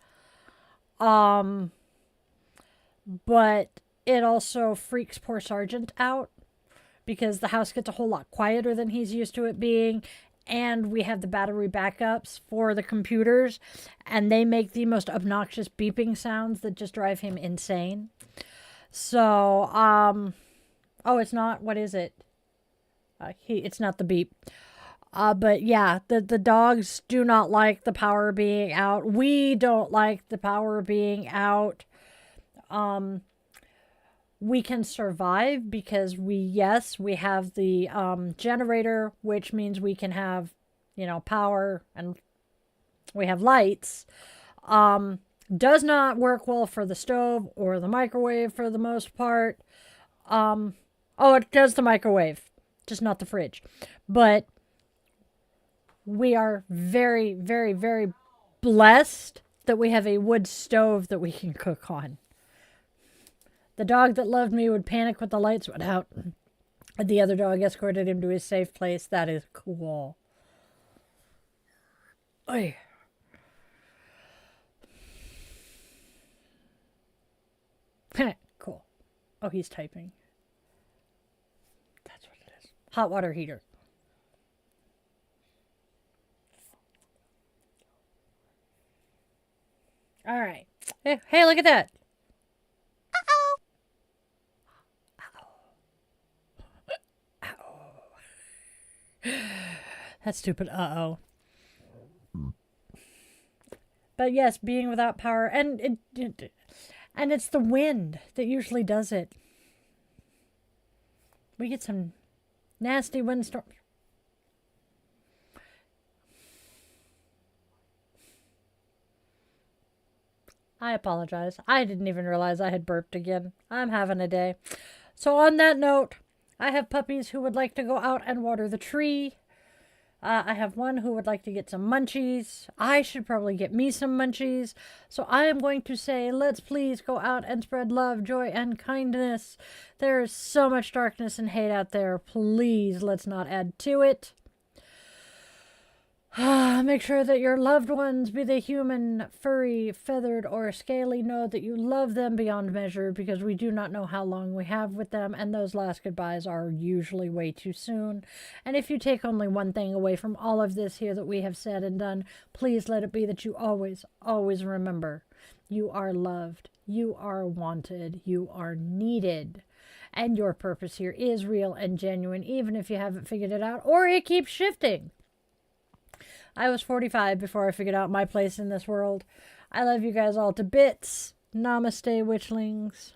but it also freaks poor Sergeant out because the house gets a whole lot quieter than he's used to it being, and we have the battery backups for the computers, and they make the most obnoxious beeping sounds that just drive him insane. So, oh, it's not, what is it? It's not the beep. But yeah, the dogs do not like the power being out. We don't like the power being out. We can survive because we have the generator, which means we can have, power, and we have lights. Does not work well for the stove or the microwave for the most part. Oh, it does the microwave, just not the fridge. But we are very, very, very blessed that we have a wood stove that we can cook on. The dog that loved me would panic when the lights went out. The other dog escorted him to his safe place. That is cool. Oy. Cool. Oh, he's typing. That's what it is. Hot water heater. All right. Hey, look at that. Uh-oh. Uh-oh. That's stupid. Uh-oh. But yes, being without power, and it's the wind that usually does it. We get some nasty windstorms. I apologize. I didn't even realize I had burped again. I'm having a day. So on that note, I have puppies who would like to go out and water the tree. I have one who would like to get some munchies. I should probably get me some munchies. So I am going to say, let's please go out and spread love, joy, and kindness. There is so much darkness and hate out there. Please, let's not add to it. Make sure that your loved ones, be they human, furry, feathered, or scaly, know that you love them beyond measure, because we do not know how long we have with them, and those last goodbyes are usually way too soon. And if you take only one thing away from all of this here that we have said and done, please let it be that you always, always remember you are loved, you are wanted, you are needed. And your purpose here is real and genuine, even if you haven't figured it out, or it keeps shifting. I was 45 before I figured out my place in this world. I love you guys all to bits. Namaste, Witchlings.